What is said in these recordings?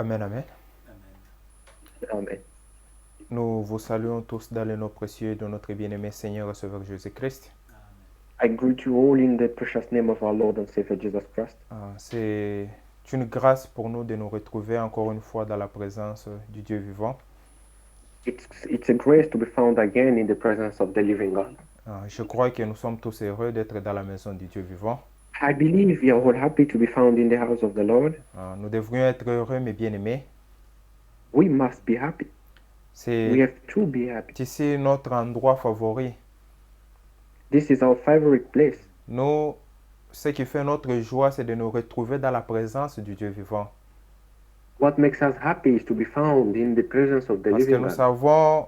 Amen, amen. Amen. Nous vous saluons tous dans le nom précieux de notre bien-aimé Seigneur et Sauveur Jésus-Christ. I greet you all in the precious name of our Lord and Savior Jesus Christ. C'est une grâce pour nous de nous retrouver encore une fois dans la présence du Dieu vivant. It's a grace to be found again in the presence of the living God. Je crois que nous sommes tous heureux d'être dans la maison du Dieu vivant. I believe we are all happy to be found in the house of the Lord. Nous devrions être heureux, mes bien-aimés. We must be happy. We C'est have to be happy. ici notre endroit favori. This is our favorite place. Nous, ce qui fait notre joie, c'est de nous retrouver dans la présence du Dieu vivant. What makes us happy is to be found in the presence of the Parce que living nous God. savons,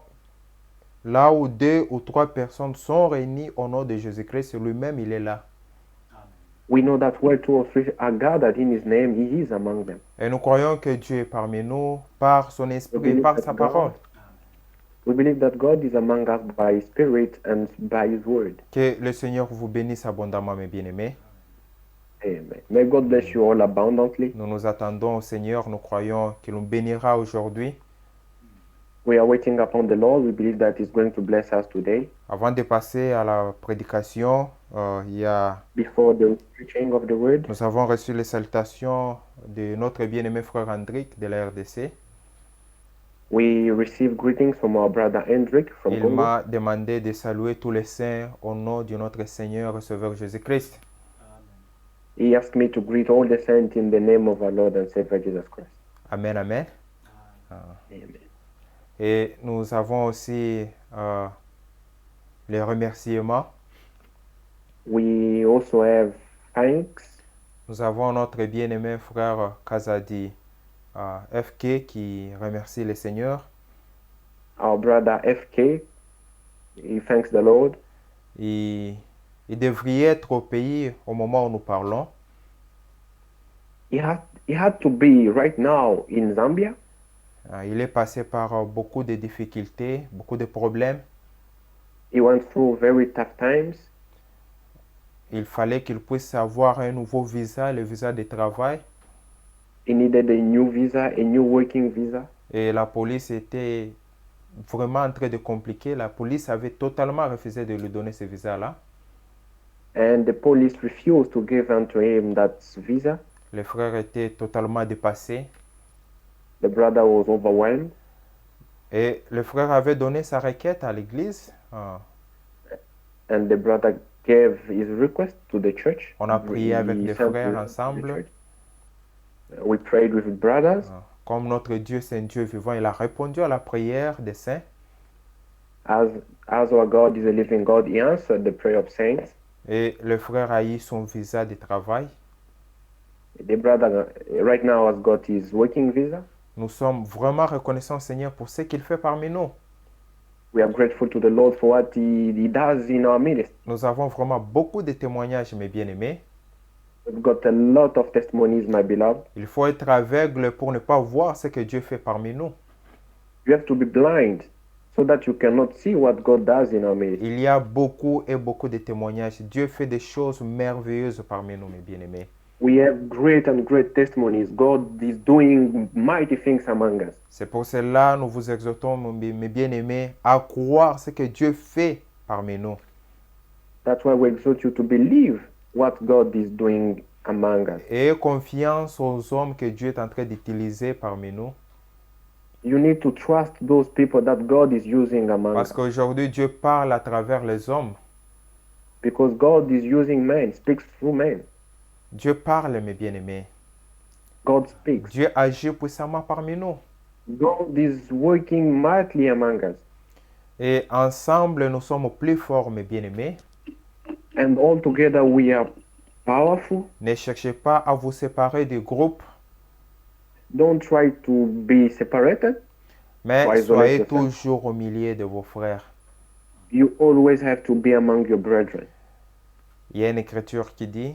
là où 2 ou 3 personnes sont réunies au nom de Jésus-Christ, lui-même, il est là. We know that where 2 or 3 are gathered in His name, He is among them. Et nous croyons que Dieu est parmi nous par son esprit, par sa parole. We believe that God is among us by His Spirit and by His Word. Que le Seigneur vous bénisse abondamment, mes bien-aimés. Amen. May God bless you all abundantly. Nous nous attendons au Seigneur, nous croyons qu'il nous bénira aujourd'hui. We are waiting upon the Lord. We believe that He's going to bless us today. Avant de passer à la prédication, Before the preaching of the Word, nous avons reçu les salutations de notre bien-aimé frère Hendrik de la RDC. we receive greetings from our brother Hendrik from Il Congo. m'a demandé de saluer tous les saints au nom de notre Seigneur et Sauveur Jésus-Christ. He asked me to greet all the saints in the name of our Lord and Savior Jesus Christ. Amen, amen. Amen. Et nous avons aussi les remerciements. We also have thanks. Nous avons notre bien-aimé frère Kazadi FK qui remercie le Seigneur. Our brother FK, he thanks the Lord. Il devrait être au pays au moment où nous parlons. He had to be right now in Zambia. Il est passé par beaucoup de difficultés, beaucoup de problèmes. He went through very tough times. Il fallait qu'il puisse avoir un nouveau visa, le visa de travail. He needed a new visa, a new working visa. Et la police était vraiment en train de compliquer. La police avait totalement refusé de lui donner ce visa-là. And the police refused to give unto him that visa. Le frère était totalement dépassé. The brother was overwhelmed. Et le frère avait donné sa requête à l'église. And the brother gave his request to the church. On a prié avec les sent frères to the ensemble. church. We prayed with brothers. Comme notre Dieu, c'est un Dieu vivant, il a répondu à la prière des saints. As our God is a living God, He answered the prayer of saints. Et le frère a eu son visa de travail. The brother right now has got his working visa. Nous sommes vraiment reconnaissants, Seigneur, pour ce qu'il fait parmi nous. We are grateful to the Lord for what He does in our midst. Nous avons vraiment beaucoup de témoignages, mes bien-aimés. We've got a lot of testimonies, my beloved. Il faut être aveugle pour ne pas voir ce que Dieu fait parmi nous. You have to be blind so that you cannot see what God does in our midst. Il y a beaucoup et beaucoup de témoignages. Dieu fait des choses merveilleuses parmi nous, mes bien-aimés. We have great and great testimonies. God is doing mighty things among us. C'est pour cela que nous vous exhortons, mes bien-aimés, à croire ce que Dieu fait parmi nous. That's why we exhort you to believe what God is doing among us. Et confiance aux hommes que Dieu est en train d'utiliser parmi nous. You need to trust those people that God is using among Parce us. qu'aujourd'hui, Dieu parle à travers les hommes. Because God is using men, speaks through men. Dieu parle, mes bien-aimés. God speaks. Dieu agit puissamment parmi nous. God is working mightily among us. Et ensemble, nous sommes plus forts, mes bien-aimés. And all together we are powerful. Ne cherchez pas à vous séparer du groupe, Don't try to be separated. mais To isolate soyez yourself. toujours au milieu de vos frères. You always have to be among your brethren. Il y a une écriture qui dit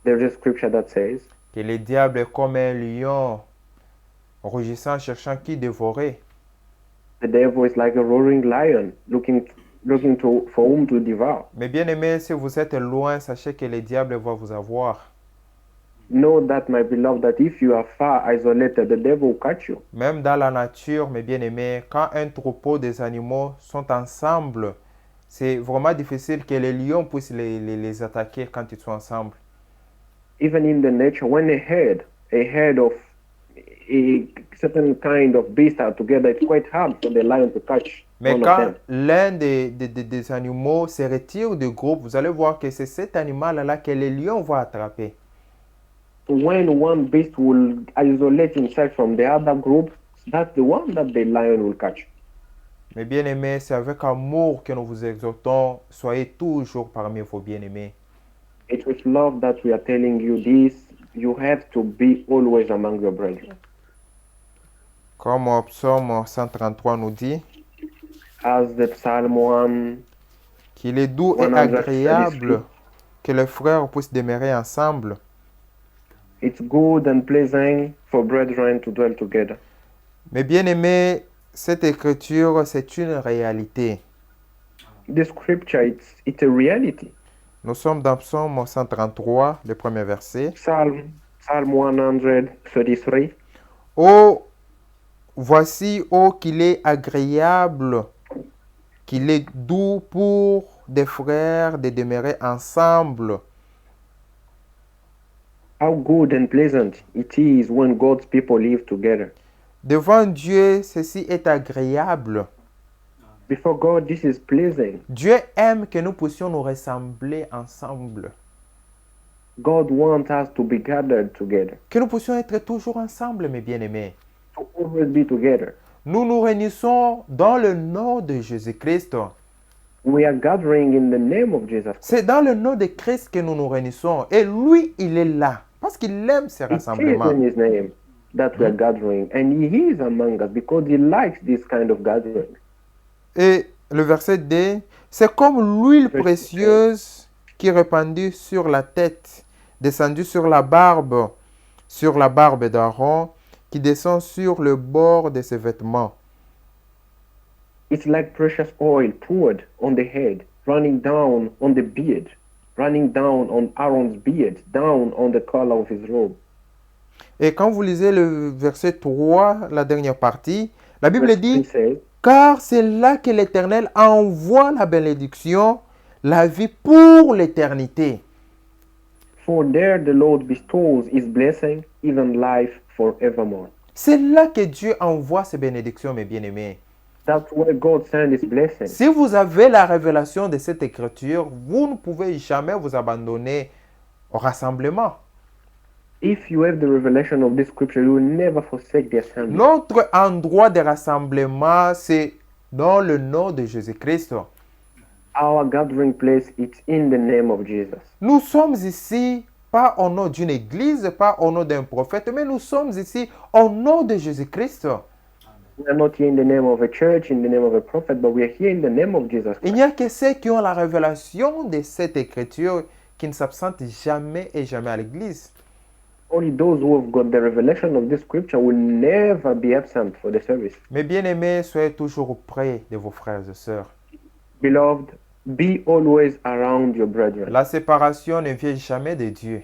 There's a scripture that says, que le diable est comme un lion rugissant, cherchant qui dévorer. the devil is like a roaring lion looking for whom to devour. Mais bien aimés, si vous êtes loin, sachez que le diable va vous avoir. know that, my beloved, that if you are far isolated, the devil will catch you. Même dans la nature, mes bien-aimés, quand un troupeau des animaux sont ensemble, c'est vraiment difficile que les lions puissent les attaquer quand ils sont ensemble. Even in the nature, when a herd of a certain kind of beast are together, it's quite hard for the lion to catch Mais one of quand them. l'un des animaux se retire du groupe, vous allez voir que c'est cet animal-là que les lions vont attraper. When one beast will isolate himself from the other group, that's the one that the lion will catch. Mes bien-aimés, c'est avec amour que nous vous exhortons. Soyez toujours parmi vos bien-aimés. It's with love that we are telling you this. You have to be always among your brethren. Comme Psaume 133 nous dit, As the Psalm 1, qu'il est doux et 133. agréable que les frères puissent demeurer ensemble. It's good and pleasant for brethren to dwell together. Mes bien-aimés, cette écriture, c'est une réalité. The scripture, it's a reality. Nous sommes dans Psaume 133, le premier verset. Psalm 133. Oh, voici, oh, qu'il est agréable, qu'il est doux pour des frères de demeurer ensemble. How good and pleasant it is when God's people live together. Devant Dieu, ceci est agréable. Before God, this is pleasant. Dieu aime que nous puissions nous ressembler ensemble. God wants us to be gathered together, Que nous puissions être toujours ensemble, mes bien-aimés. to always be together. Nous nous réunissons dans le nom de Jésus-Christ. We are gathering in the name of Jesus. C'est dans le nom de Christ que nous nous réunissons. Et lui, il est là. Parce qu'il aime ces It is rassemblements. in His name that we are gathering, and He is among us because He likes this kind of gathering. Et le verset D, c'est comme l'huile Verset précieuse qui est répandue sur la tête, descendue sur la barbe d'Aaron, qui descend sur le bord de ses vêtements. It's like precious oil poured on the head, running down on the beard, running down on Aaron's beard, down on the collar of his robe. Et quand vous lisez le verset 3, la dernière partie, la Bible Verse dit, 3 says, car c'est là que l'Éternel envoie la bénédiction, la vie pour l'éternité. For there the Lord bestows His blessing, even life forevermore. C'est là que Dieu envoie ses bénédictions, mes bien-aimés. That's where God sends His blessing. Si vous avez la révélation de cette écriture, vous ne pouvez jamais vous abandonner au rassemblement. If you have the revelation of this scripture, you will never forsake the assembly. Notre endroit de rassemblement, c'est dans le nom de Jésus-Christ. Our gathering place, it's in the name of Jesus. Nous sommes ici pas au nom d'une église, pas au nom d'un prophète, mais nous sommes ici au nom de Jésus-Christ. We are not here in the name of a church, in the name of a prophet, but we are here in the name of Jesus Il Christ. n'y a que ceux qui ont la révélation de cette écriture qui ne s'absentent jamais et jamais à l'église. Only those who have got the revelation of this scripture will never be absent for the service. Mes bien-aimés, soyez toujours près de vos frères et sœurs. Beloved, be always around your brethren. La séparation ne vient jamais de Dieu.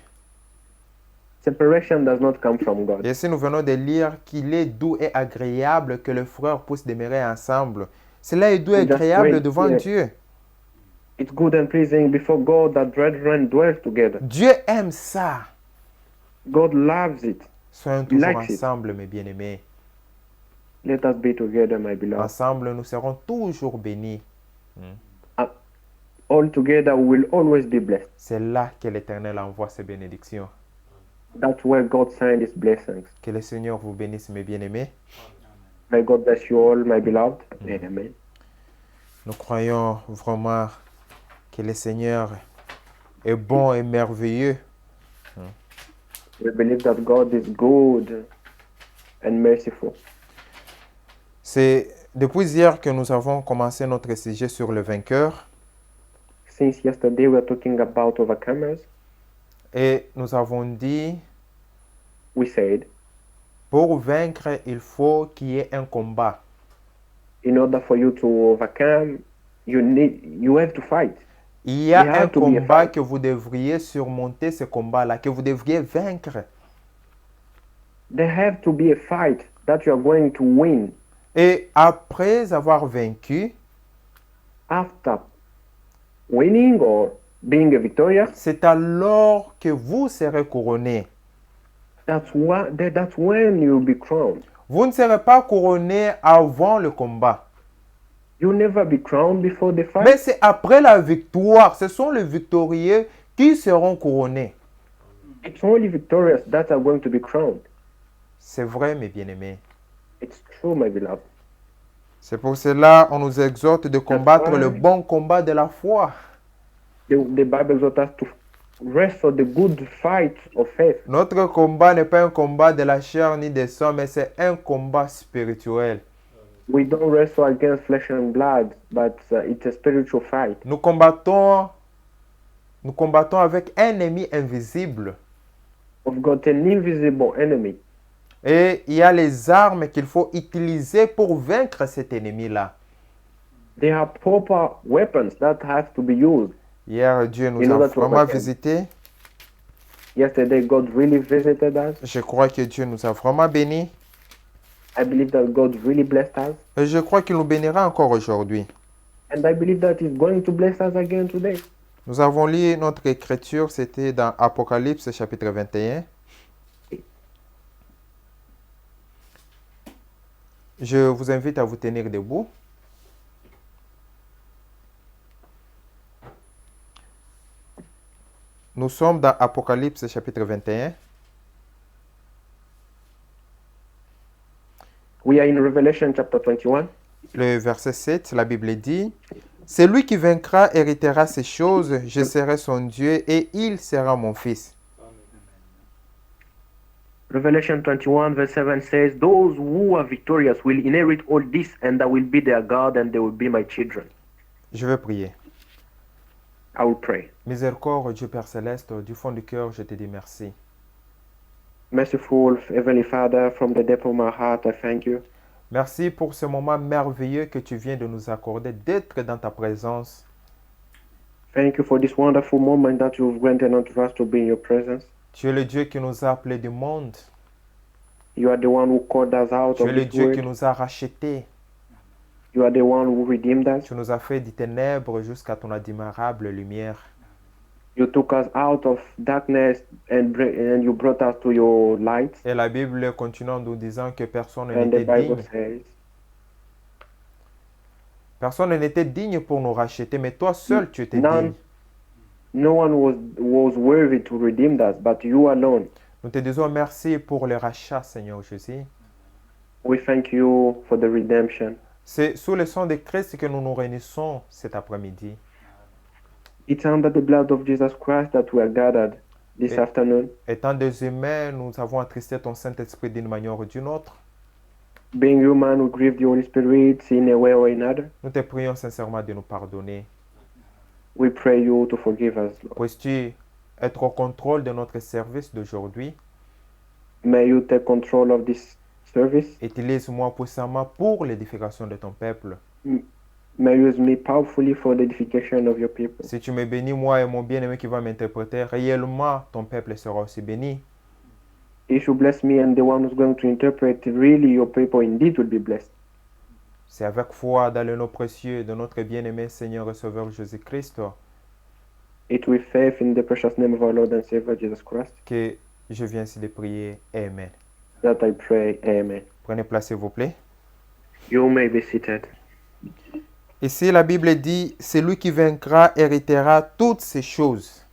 Separation does not come from God. Et si nous venons de lire qu'il est doux et agréable que les frères puissent demeurer ensemble, cela est doux et We just agréable read devant here. Dieu. It's good and pleasing before God that brethren dwell together. Dieu aime ça. God loves it. Soyons toujours likes it. ensemble, mes bien-aimés. Let us be together, my beloved. Ensemble, nous serons toujours bénis. All together we will always be blessed. C'est là que l'Éternel envoie ses bénédictions. That's where God sends His blessings. Que le Seigneur vous bénisse, mes bien-aimés. May God bless you all, my beloved. Amen. Nous croyons vraiment que le Seigneur est bon et merveilleux. We believe that God is good and merciful. C'est depuis hier que nous avons commencé notre sujet sur le vainqueur. Since yesterday, we are talking about overcomers. Et nous avons dit, We said, pour vaincre, il faut qu'il y ait un combat. in order for you to overcome, you have to fight. Il y a There un has to be a combat fight. que vous devriez surmonter, ce combat-là, que vous devriez vaincre. There have to be a fight that you are going to win. Et après avoir vaincu, After winning or being victorious, c'est alors que vous serez couronné. that's when you'll be crowned. Vous ne serez pas couronné avant le combat. You'll never be crowned before the fight. Mais c'est après la victoire. Ce sont les victorieux qui seront couronnés. It's only victorious that are going to be crowned. C'est vrai, mes bien-aimés. It's true, my beloved. C'est pour cela qu'on nous exhorte de combattre why- le bon combat de la foi. The Bible exhorts us to wrestle the good fight of faith. Notre combat n'est pas un combat de la chair ni des sang, mais c'est un combat spirituel. We don't wrestle against flesh and blood, but it's a spiritual fight. Nous combattons avec un ennemi invisible. We've got an invisible enemy. Et il y a les armes qu'il faut utiliser pour vaincre cet ennemi-là. There are proper weapons that have to be used. Hier, Dieu nous In a order to vraiment overcome. visités. Yesterday, God really visited us. Je crois que Dieu nous a vraiment bénis. I believe that God really blessed us. Et je crois qu'il nous bénira encore aujourd'hui. And I believe that He's going to bless us again today. Nous avons lu notre écriture, c'était dans Apocalypse chapitre 21. Je vous invite à vous tenir debout. Nous sommes dans Apocalypse chapitre 21. We are in Revelation chapter 21. Le verset 7, la Bible dit, « C'est lui qui vaincra héritera ces choses, je serai son Dieu et il sera mon fils. Revelation 21 verse 7 says, Those who are victorious will inherit all this, and I will be their God, and they will be my children. » Je vais prier. I will pray. Miséricorde, Dieu Père Céleste, du fond du cœur, je te dis merci. Merciful Heavenly Father, from the depth of my heart, I thank you. Merci pour ce moment merveilleux que tu viens de nous accorder, d'être dans ta présence. Thank you for this wonderful moment that you've granted unto us to be in your presence. Tu es le Dieu qui nous a appelés du monde. You are the one who called us out Tu es of le this Dieu qui world. nous a rachetés. You are the one who redeemed us. Tu nous as fait des ténèbres jusqu'à ton admirable lumière. You took us out of darkness and you brought us to your light. Et la Bible continue en nous disant que personne And the n'était Bible digne. says, Personne n'était digne pour nous racheter, mais toi seul tu étais None. digne. no one was worthy to redeem us, but you alone. Nous te disons merci pour le rachat, Seigneur Jésus. We thank you for the redemption. C'est sous le sang de Christ que nous nous réunissons cet après-midi. It's under the blood of Jesus Christ that we are gathered this Et- afternoon. Étant des humains, nous avons attristé ton Saint-Esprit d'une manière ou d'une autre. Being human, we grieve the Holy Spirit in a way or another. Nous te prions sincèrement de nous pardonner. We pray you to forgive us, Lord. Puisses-tu être au contrôle de notre service d'aujourd'hui? May you take control of this service. Utilise-moi puissamment pour l'édification de ton peuple. May you use me powerfully for the edification of your people. Si tu me bénis, moi et mon bien-aimé qui va m'interpréter, réellement ton peuple sera aussi béni. If you bless me and the one who's going to interpret, really your people indeed will be blessed. C'est avec foi dans le nom précieux de notre bien-aimé Seigneur et Sauveur Jésus-Christ It with faith in the precious name of our Lord and Savior Jesus Christ que je viens ici de prier. Amen. that I pray. Amen. Prenez place s'il vous plaît. You may be seated. Ici, la Bible dit, celui qui vaincra héritera toutes ces choses.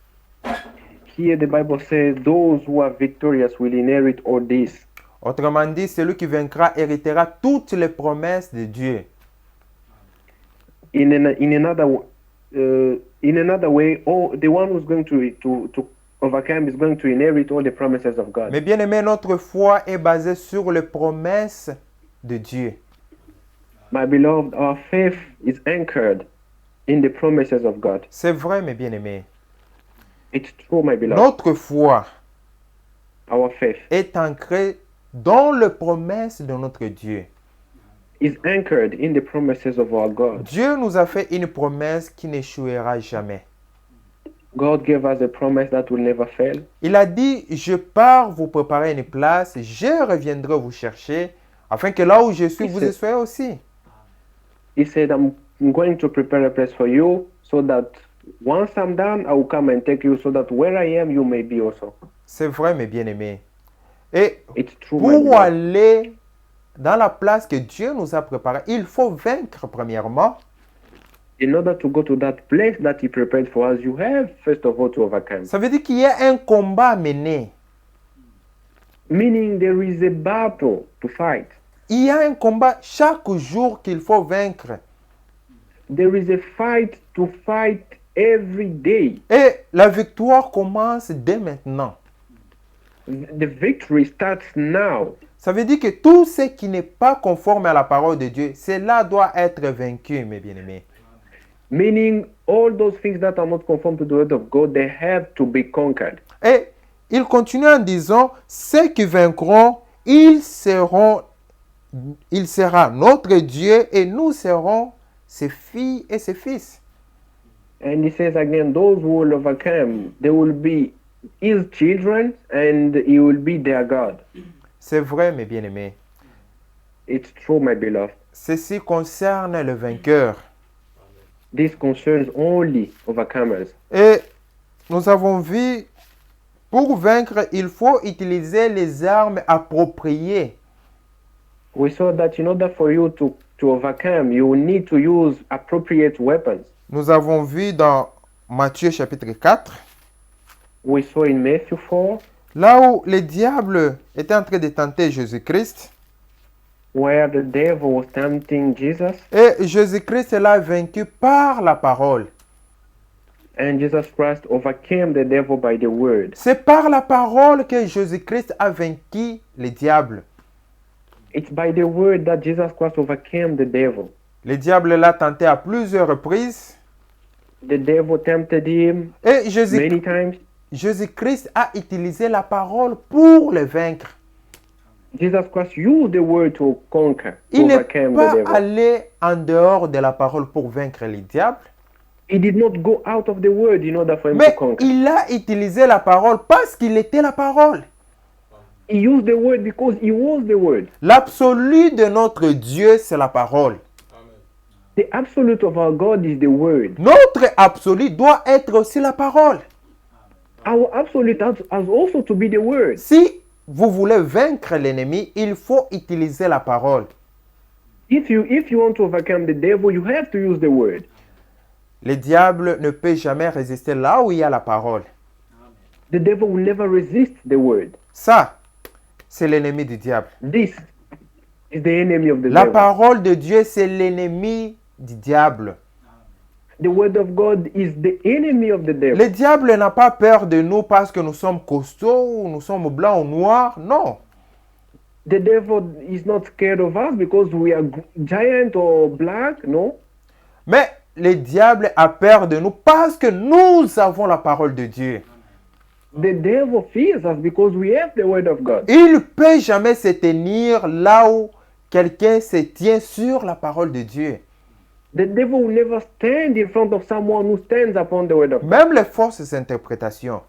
Here the Bible says, those who are victorious will inherit all this. Autrement dit, celui qui vaincra héritera toutes les promesses de Dieu. In another way, the one who's going to overcome is going to inherit all the promises of God. Mais bien aimé, notre foi est basée sur les promesses de Dieu. My beloved, our faith is anchored in the promises of God. C'est vrai, mes bien-aimés. It's true, my beloved. Notre foi Our faith est ancrée dans les promesses de notre Dieu. is anchored in the promises of our God. Dieu nous a fait une promesse qui n'échouera jamais. God gave us a promise that will never fail. Il a dit, je pars vous préparer une place, je reviendrai vous chercher, afin que là où je suis, vous y soyez aussi. He said, I'm going to prepare a place for you so that once I'm done, I will come and take you so that where I am, you may be also. C'est vrai, mes bien-aimés. Et It's true, my pour beloved. aller dans la place que Dieu nous a préparée, il faut vaincre premièrement. In order to go to that place that He prepared for us, you have first of all to overcome. Ça veut dire qu'il y a un combat à mener. Meaning there is a battle to fight. Il y a un combat chaque jour qu'il faut vaincre. There is a fight to fight every day. Et la victoire commence dès maintenant. The victory starts now. Ça veut dire que tout ce qui n'est pas conforme à la parole de Dieu, cela doit être vaincu, mes bien-aimés. Meaning all those things that are not conformed to the word of God, they have to be conquered. Et il continue en disant, ceux qui vaincront, il sera notre Dieu et nous serons ses filles et ses fils. And He says again, those who will overcome, they will be His children and He will be their God. C'est vrai, mes bien-aimés. It's true, my beloved. Ceci concerne le vainqueur. This concerns only overcomers. Et nous avons vu, pour vaincre, il faut utiliser les armes appropriées. We saw that in order for you to overcome, you will need to use appropriate weapons. Nous avons vu dans Matthieu chapitre 4, We saw in Matthew 4, là où le diable était en train de tenter Jésus-Christ. where the devil was tempting Jesus, Et Jésus-Christ l'a vaincu par la parole. and Jesus Christ overcame the devil by the word. C'est par la parole que Jésus-Christ a vaincu le diable. It's by the word that Jesus Christ overcame the devil. Le diable l'a tenté à plusieurs reprises. The devil tempted him Et many times. Jésus-Christ a utilisé la parole pour le vaincre. Jesus Christ used the word to conquer, to Il n'est overcome the pas devil. allé en dehors de la parole pour vaincre le diable. He did not go out of the word in order for him to Mais conquer. il a utilisé la parole parce qu'il était la parole. He used the word because he was the word. L'absolu de notre Dieu, c'est la parole. The absolute of our God is the word. Notre absolu doit être aussi la parole. Our absolute has also to be the word. Si vous voulez vaincre l'ennemi, il faut utiliser la parole. If you want to overcome the devil, you have to use the word. Le diable ne peut jamais résister là où il y a la parole. The devil will never resist the word. Ça, c'est l'ennemi du diable. This is the enemy of the La devil. parole de Dieu, c'est l'ennemi du diable. The word of God is the enemy of the devil. Le diable n'a pas peur de nous parce que nous sommes costauds, ou nous sommes blancs ou noirs. Non. The devil is not scared of us because we are giant or black, no. Mais le diable a peur de nous parce que nous avons la parole de Dieu. The devil fears us because we have the word of God. Il ne peut jamais se tenir là où quelqu'un se tient sur la parole de Dieu. The devil will never stand in front of someone who stands upon the word of God. Même les fausses interprétations,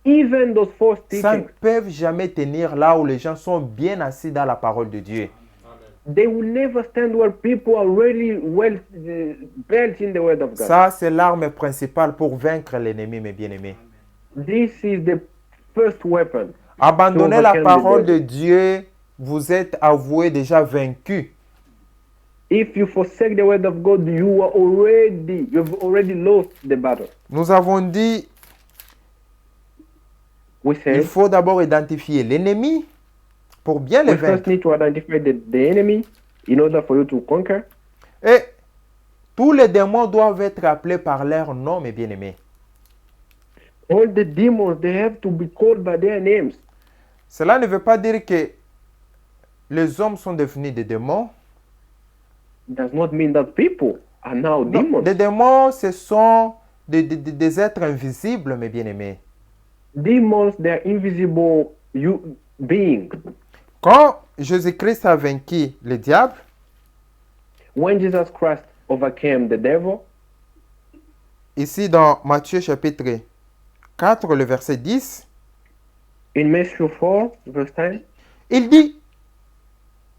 Even those false ça ne teachings, peut jamais tenir là où les gens sont bien assis dans la parole de Dieu. they will never stand where people are really well built in the word of God. Ça, c'est l'arme principale pour vaincre l'ennemi, mes bien-aimés. This is the first weapon. Abandonnez la overcome the parole de devil. Dieu, vous êtes avoué déjà vaincu. If you forsake the word of God, you've already lost the battle. Nous avons dit, We il said faut d'abord identifier l'ennemi pour bien le we first vaincre. need to identify the enemy in order for you to conquer. Et tous les démons doivent être appelés par leur nom, mes bien-aimés. All the demons, they have to be called by their names. Cela ne veut pas dire que les hommes sont devenus des démons. Does not mean that people are now Non, demons. des démons, ce sont des êtres invisibles, mes bien-aimés. Demons, they are invisible beings. Quand Jésus-Christ a vaincu le diable, When Jesus Christ overcame the devil, ici dans Matthieu chapitre 4, le verset 10, In Matthew 4, verse 10, il dit,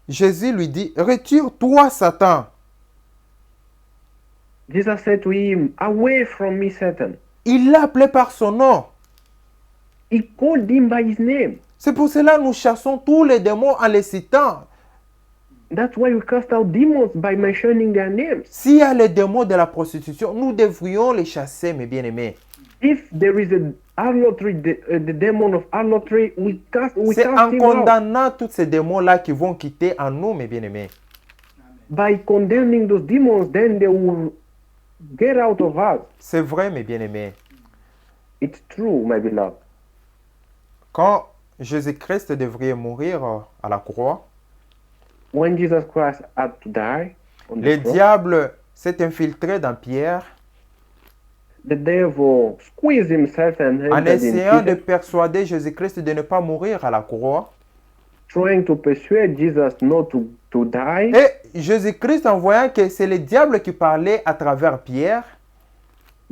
Jésus lui dit, retire-toi, Satan. Jesus said to him, away from me, Satan. Il l'a appelé par son nom. He called him by his name. C'est pour cela que nous chassons tous les démons en les citant. That's why we cast out demons by mentioning their names. S'il y a les démons de la prostitution, nous devrions les chasser, mes bien-aimés. If there is a harlotry, the demon of harlotry, we C'est cast en him out. condamnant tous ces démons-là qui vont quitter en nous, mes bien-aimés. By condemning those demons, then they will get out of us. C'est vrai, mes bien-aimés. It's true, my beloved. Quand Jésus-Christ devrait mourir à la croix, When Jesus Christ had to die on le the cross, diable s'est infiltré dans Pierre the devil squeezed himself and en entered in essayant de Peter, persuader Jésus-Christ de ne pas mourir à la croix. trying to persuade Jesus not to die. Et Jésus-Christ, en voyant que c'est le diable qui parlait à travers Pierre,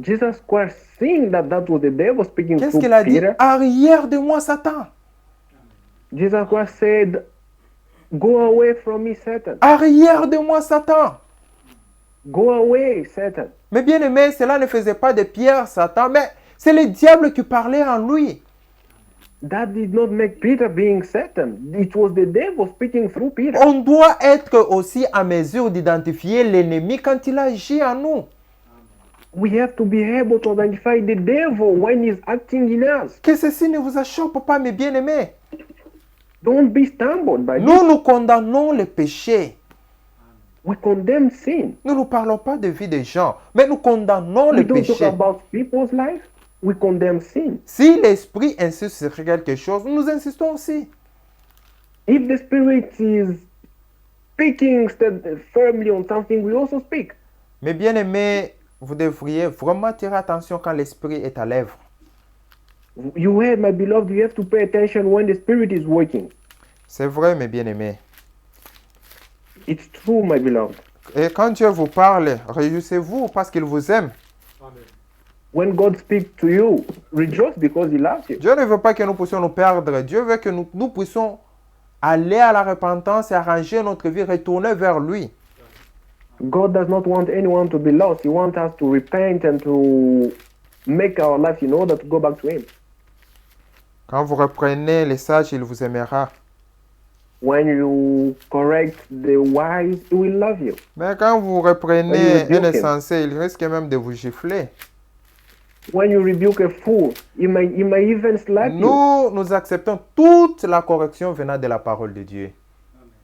Jesus Christ, seeing that was the devil speaking qu'est-ce through qu'il a dit? Peter, Arrière de moi, Satan! Jesus Christ said, go away from me, Satan. Arrière de moi, Satan! Go away, Satan. Mais bien aimé, cela ne faisait pas de Pierre Satan, mais c'est le diable qui parlait en lui. That did not make Peter being Satan. It was the devil speaking through Peter. On doit être aussi en mesure d'identifier l'ennemi quand il agit en nous. We have to be able to identify the devil when he's acting in us. Que ceci ne vous achoppe pas, mes bien-aimés. Don't be stumbled by this. Nous condamnons le péché. We condemn sin. Nous ne parlons pas de vie des gens, mais nous condamnons We le don't talk péché. about people's life. We condemn sin. Si l'Esprit insiste sur quelque chose, nous insistons aussi. If the Spirit is speaking firmly on something, we also speak. Mais bien aimés, vous devriez vraiment tirer attention quand l'Esprit est à l'œuvre. You have, my beloved, you have to pay attention when the Spirit is working. C'est vrai, mes bien-aimés. It's true, my beloved. Et quand Dieu vous parle, réjouissez-vous parce qu'il vous aime. When God speaks to you, rejoice because He loves you. Dieu ne veut pas que nous puissions nous perdre. Dieu veut que nous puissions aller à la repentance et arranger notre vie, retourner vers lui. God does not want anyone to be lost. He wants us to repent and to make our life in order to go back to Him. Quand vous reprenez les sages, il vous aimera. When you correct the wise, He will love you. Mais quand vous reprenez When you un rebuke him. insensé, il risque même de vous gifler. When you rebuke a fool, he may even slap you. Nous acceptons toute la correction venant de la parole de Dieu.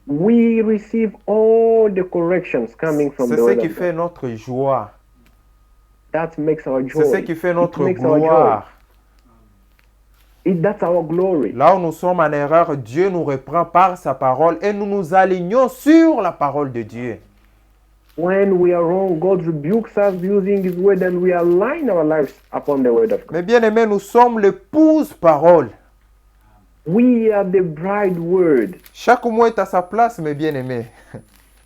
We receive all the corrections coming from C'est the ce Word qui of God. fait notre joie. That makes our joy. C'est ce qui fait notre It makes our gloire. joy. That's our glory. Là où nous sommes en erreur, Dieu nous reprend par sa parole et nous nous alignons sur la parole de Dieu. When we are wrong, God rebukes us using His word and we align our lives upon the word of God. Mais bien aimés, nous sommes l'épouse parole. We are the bride word. Chaque mot est à sa place, mes bien aimés.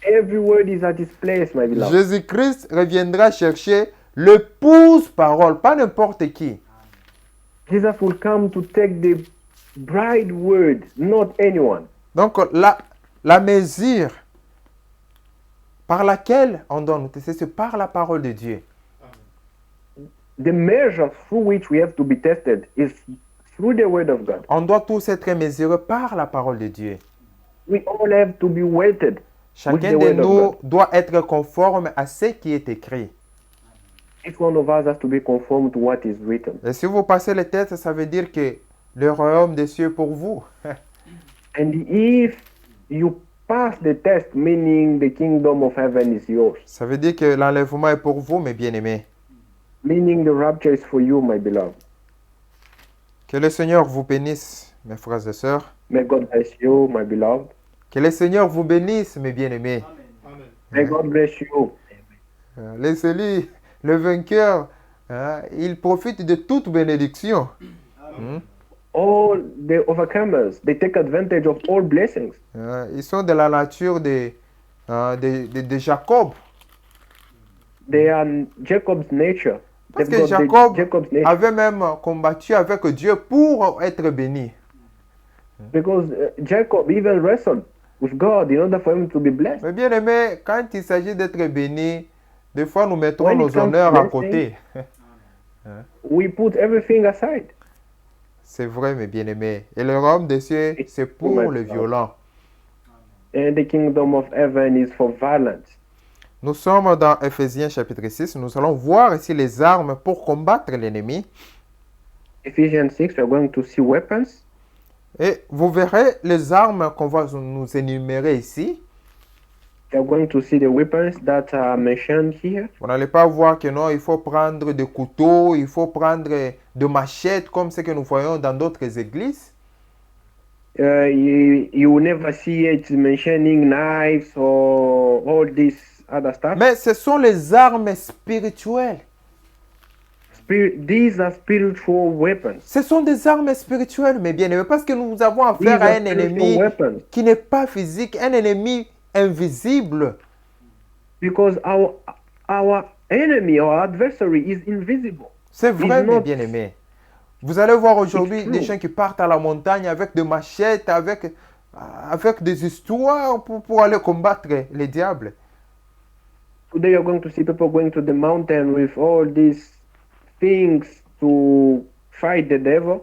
Every word is at its place, my beloved. Jésus-Christ reviendra chercher l'épouse parole, pas n'importe qui. Jesus will come to take the bride word, not anyone. Donc la mesure par laquelle on doit nous tester, c'est par la parole de Dieu. The measure through which we have to be tested is through the word of God. On doit tous être mesurés par la parole de Dieu. We all have to be weighted with Chacun the de word of nous God. doit être conforme à ce qui est écrit. Each one of us has to be conformed to what is written. Et si vous passez les tests, ça veut dire que le royaume des cieux est pour vous. And if you pass the test, meaning the kingdom of heaven is yours, Ça veut dire que l'enlèvement est pour vous, mes bien-aimés. meaning the rapture is for you, my beloved. Que le Seigneur vous bénisse, mes frères et sœurs. May God bless you, my beloved. Que le Seigneur vous bénisse, mes bien-aimés. May God bless you. Laissez-lui, le vainqueur, il profite de toute bénédiction. All the overcomers, they take advantage of all blessings. Ils sont de la nature de Jacob. They are Jacob's nature. Parce They've que got Jacob's nature. avait même combattu avec Dieu pour être béni. Because Jacob even wrestled with God in order for him to be blessed. Mais bien aimé, quand il s'agit d'être béni, des fois nous mettons When it nos comes to honneurs à blessing, côté. we put everything aside. C'est vrai, mes bien-aimés. Et le royaume des cieux, c'est pour les violents. And the kingdom of heaven is for violence. Nous sommes dans Ephésiens chapitre 6. Nous allons voir ici les armes pour combattre l'ennemi. Ephesians 6, we're going to see weapons. Et vous verrez les armes qu'on va nous énumérer ici. We're going to see the weapons that are mentioned here. Vous n'allez pas voir que non, il faut prendre des couteaux, il faut prendre des machettes comme ce que nous voyons dans d'autres églises. You will never see it mentioning knives or all this other stuff. Mais ce sont les armes spirituelles. These are spiritual weapons. Ce sont des armes spirituelles, mes bien-aimés, parce que nous avons These affaire à are un spiritual ennemi weapons. qui n'est pas physique, un ennemi invisible. Because our enemy, our adversary is invisible. C'est vrai, He's mes not- bien-aimés. Vous allez voir aujourd'hui It's des true. gens qui partent à la montagne avec des machettes, avec des histoires pour aller combattre les diables. Today you're going to see people going to the mountain with all these things to fight the devil.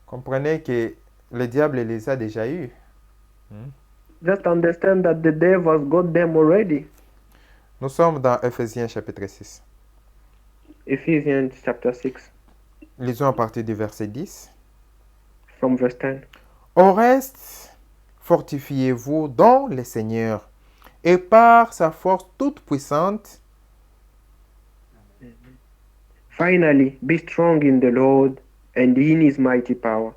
Comprenez que le diable les a déjà eus. Just understand that the devil has got them already. Nous sommes dans Ephésiens chapitre 6. Ephesians chapter 6, Lisons à partir du verset 10. from verse 10. Au reste, fortifiez-vous dans le Seigneur et par sa force toute puissante, Finally, be strong in the Lord and in his mighty power.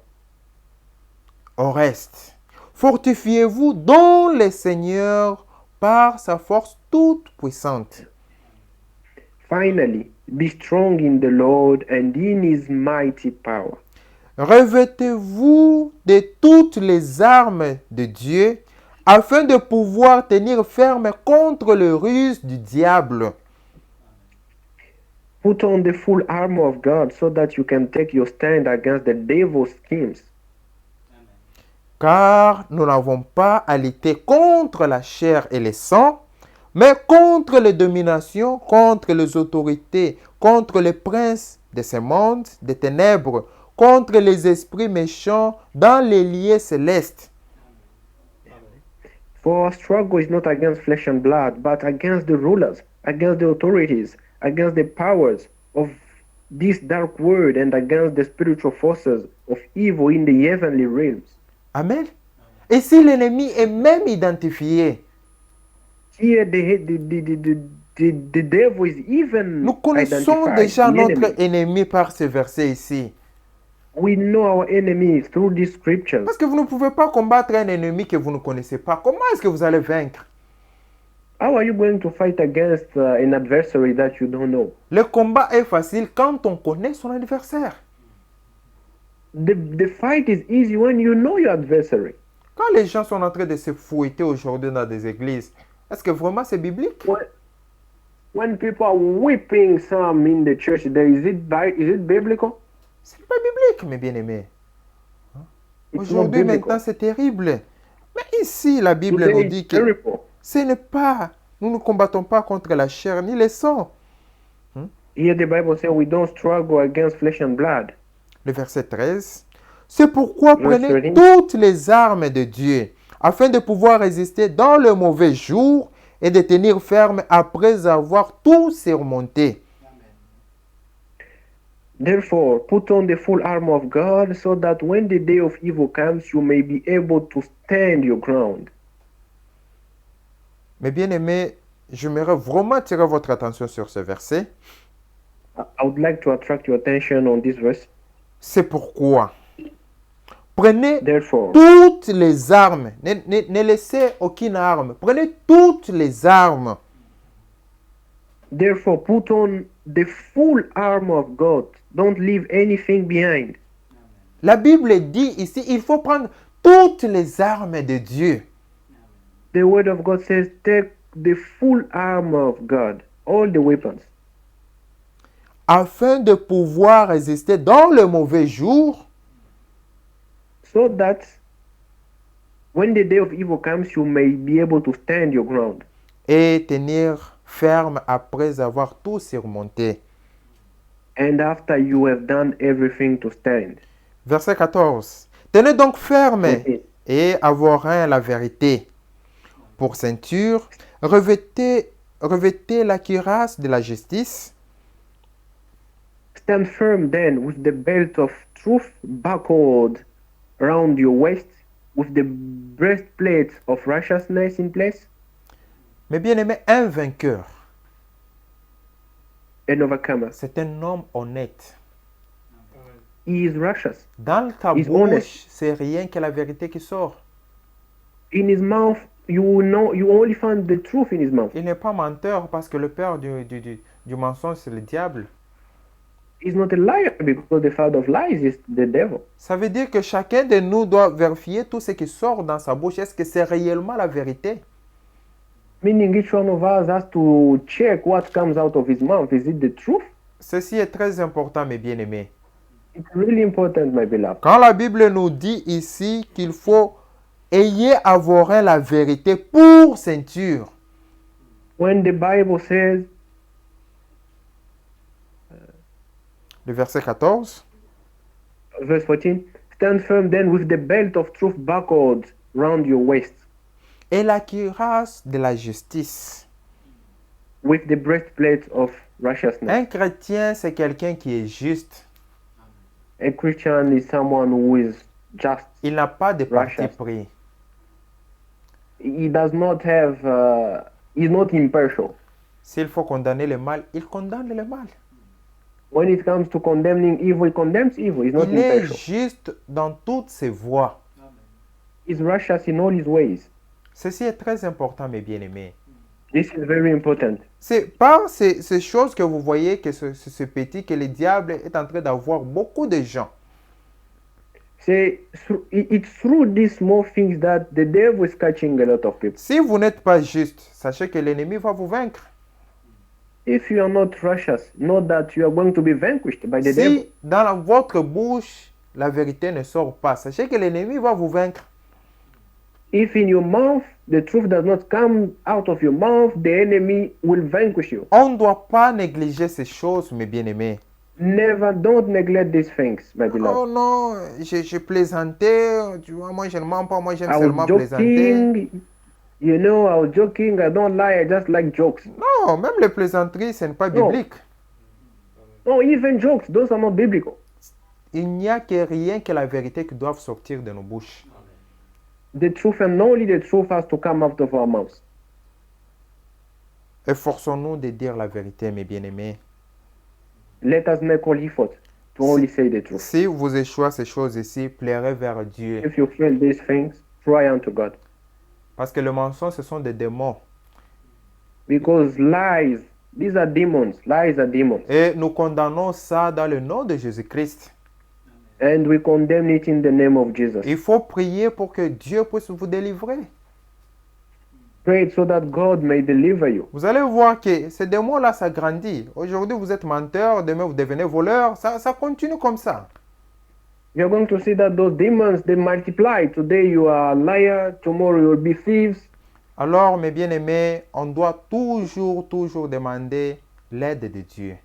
au reste, fortifiez-vous dans le Seigneur par sa force toute puissante. Finally, be strong in the Lord and in his mighty power. Revêtez-vous de toutes les armes de Dieu afin de pouvoir tenir ferme contre le ruse du diable. Put on the full armor of God so that you can take your stand against the devil's schemes. Car nous n'avons pas à lutter contre la chair et le sang, mais contre les dominations, contre les autorités, contre les princes de ce monde, des ténèbres, contre les esprits méchants dans les lieux célestes. For our struggle is not against flesh and blood, but against the rulers, against the authorities, against the powers of this dark world, and against the spiritual forces of evil in the heavenly realms. Amen. Et si l'ennemi est même identifié, Here, the devil is even nous connaissons identified. déjà The notre enemy. ennemi par ce verset ici. We know our enemy through these scriptures. Parce que vous ne pouvez pas combattre un ennemi que vous ne connaissez pas. Comment est-ce que vous allez vaincre? How are you going to fight against an adversary that you don't know? Le combat est facile quand on connaît son adversaire. The fight is easy when you know your adversary. Quand les gens sont en train de se fouetter aujourd'hui dans des églises, est-ce que vraiment c'est biblique? When people are whipping some in the church, is it biblical? C'est pas biblique, mes bien-aimés. It's Aujourd'hui, not biblical. maintenant, c'est terrible. Mais ici, la Bible Today nous it's dit que terrible. ce n'est pas, nous ne combattons pas contre la chair ni le sang. Here the Bible says we don't struggle against flesh and blood. Le verset 13. C'est pourquoi Verse prenez 13. toutes les armes de Dieu, afin de pouvoir résister dans le mauvais jour et de tenir ferme après avoir tout surmonté. Therefore, put on the full armor of God so that when the day of evil comes, you may be able to stand your ground. Mes bien-aimés, j'aimerais vraiment attirer votre attention sur ce verset. I would like to attract your attention on this verse. C'est pourquoi prenez Therefore, toutes les armes. Ne laissez aucune arme. Prenez toutes les armes. therefore, put on the full armor of God. Don't leave anything behind. La Bible dit ici, il faut prendre toutes les armes de Dieu. The word of God says, take the full armor of God, all the weapons. afin de pouvoir résister dans le mauvais jour so that when the day of evil comes, you may be able to stand your ground et tenir ferme après avoir tout surmonté. and after you have done everything to stand. Verset 14. Tenez donc ferme Okay. et avoir la vérité. Pour ceinture, revêtez la cuirasse de la justice Stand firm then with the belt of truth buckled around your waist, with the breastplate of righteousness in place, Mais bien aimé, un vainqueur, and overcomer. c'est un homme honnête. He is righteous. Dans ta He's bouche, honest. c'est rien que la vérité qui sort. In his mouth, you only find the truth in his mouth. Il n'est pas menteur parce que le père du mensonge, c'est le diable. He's not a liar because the father of lies is the devil. Ça veut dire que chacun de nous doit vérifier tout ce qui sort dans sa bouche. Est-ce que c'est réellement la vérité? Meaning each one of us has to check what comes out of his mouth. Is it the truth? Ceci est très important, mes bien-aimés. It's really important, my beloved. Quand la Bible nous dit ici qu'il faut ayez avoir la vérité pour ceinture, When the Bible says, le verset 14, verse 14, stand firm then with the belt of truth buckled round your waist, et la cuirasse de la justice. with the breastplate of righteousness. Un chrétien, c'est quelqu'un qui est juste. A Christian is someone who is just. Il n'a pas de parti Righteous. pris. He does not have, he's not impartial. S'il faut condamner le mal, il condamne le mal. When it comes to condemning evil, he condemns evil. He's not Il est impartial. juste dans toutes ses voies. He's righteous in all his ways. Ceci est très important, mes bien-aimés. This is very important. C'est par ces choses que vous voyez que ce petit, que le diable est en train d'avoir beaucoup de gens. It's through these small things that the devil is catching a lot of people. Si vous n'êtes pas juste, sachez que l'ennemi va vous vaincre. If you are not righteous, know that you are going to be vanquished by the devil. Si dans votre bouche, la vérité ne sort pas, sachez que l'ennemi va vous vaincre. If in your mouth the truth does not come out of your mouth, the enemy will vanquish you. On ne doit pas négliger ces choses, mes bien-aimés. Never, don't neglect these things, my Oh beloved. non, je plaisantais, tu vois, moi je ne mens pas, moi j'aime I seulement was plaisanter. joking, you know, I was joking, I don't lie, I just like jokes. Non, même les plaisanteries, ce n'est pas Non. biblique. No, even jokes, those are not biblical. Il n'y a que rien que la vérité qui doit sortir de nos bouches. The truth and only the truth has to come out of our mouths. Efforçons-nous de dire la vérité, mes bien-aimés. Let us make all effort to only say the truth. Si vous échouez ces choses ici, plairez vers Dieu. If you feel these things, cry unto God. Parce que le mensonge, ce sont des démons. Because lies, these are demons. Lies are demons. Et nous condamnons ça dans le nom de Jésus-Christ. And we condemn it in the name of Jesus. Il faut prier pour que Dieu puisse vous délivrer. Pray so that God may deliver you. Vous allez voir que ces démons-là, ça grandit. Aujourd'hui, vous êtes menteur, demain, vous devenez voleur. Ça continue comme ça. You're going to see that those demons, they multiply. Today you are a liar, tomorrow you will be thieves. Alors, mes bien-aimés, on doit toujours demander l'aide de Dieu.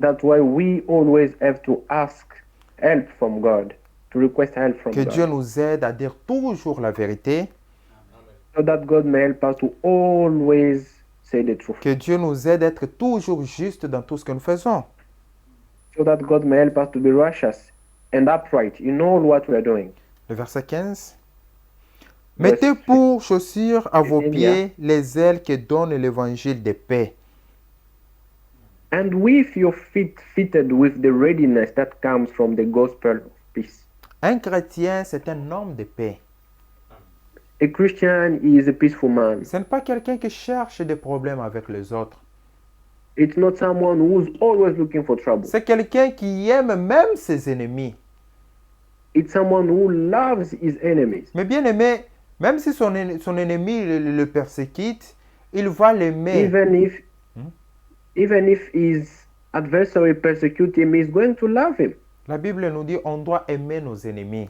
That's why we always have to ask help from God, to request help from Que Dieu God, nous aide à dire toujours la vérité. so that God may help us to always say the truth, Que Dieu nous aide à être toujours juste dans tout ce que nous faisons. so that God may help us to be righteous and upright in all what we are doing. Le verset 15. Mettez pour chaussures à vos pieds les ailes que donne l'évangile de paix. And with your feet fitted with the readiness that comes from the gospel of peace. Un chrétien, c'est un homme de paix. A Christian is a peaceful man. Ce n'est pas quelqu'un qui cherche des problèmes avec les autres. It's not someone who's always looking for trouble. C'est quelqu'un qui aime même ses ennemis. It's someone who loves his enemies. Mais bien aimé, même si son ennemi le persécute, il va l'aimer. Even if he's adversary persecute him, he's going to love him. La Bible nous dit on doit aimer nos ennemis.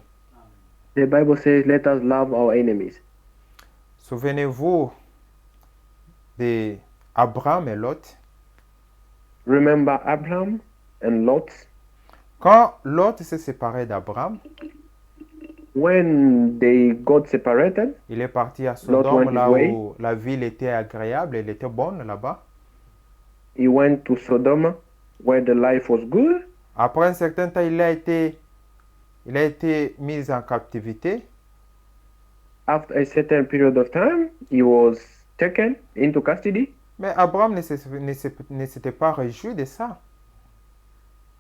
The Bible says, let us love our enemies. Souvenez-vous de Abraham et Lot. Remember Abraham and Lot? Quand Lot s'est séparé d'Abraham, When they got separated, il est parti à Lot Sodome, went his là way. où la ville était agréable, elle était bonne là-bas. He went to Sodom, where the life was good. Après un certain temps, il a été mis en captivité. After a certain period of time, he was taken into custody. Mais Abraham ne s'était pas réjoui de ça.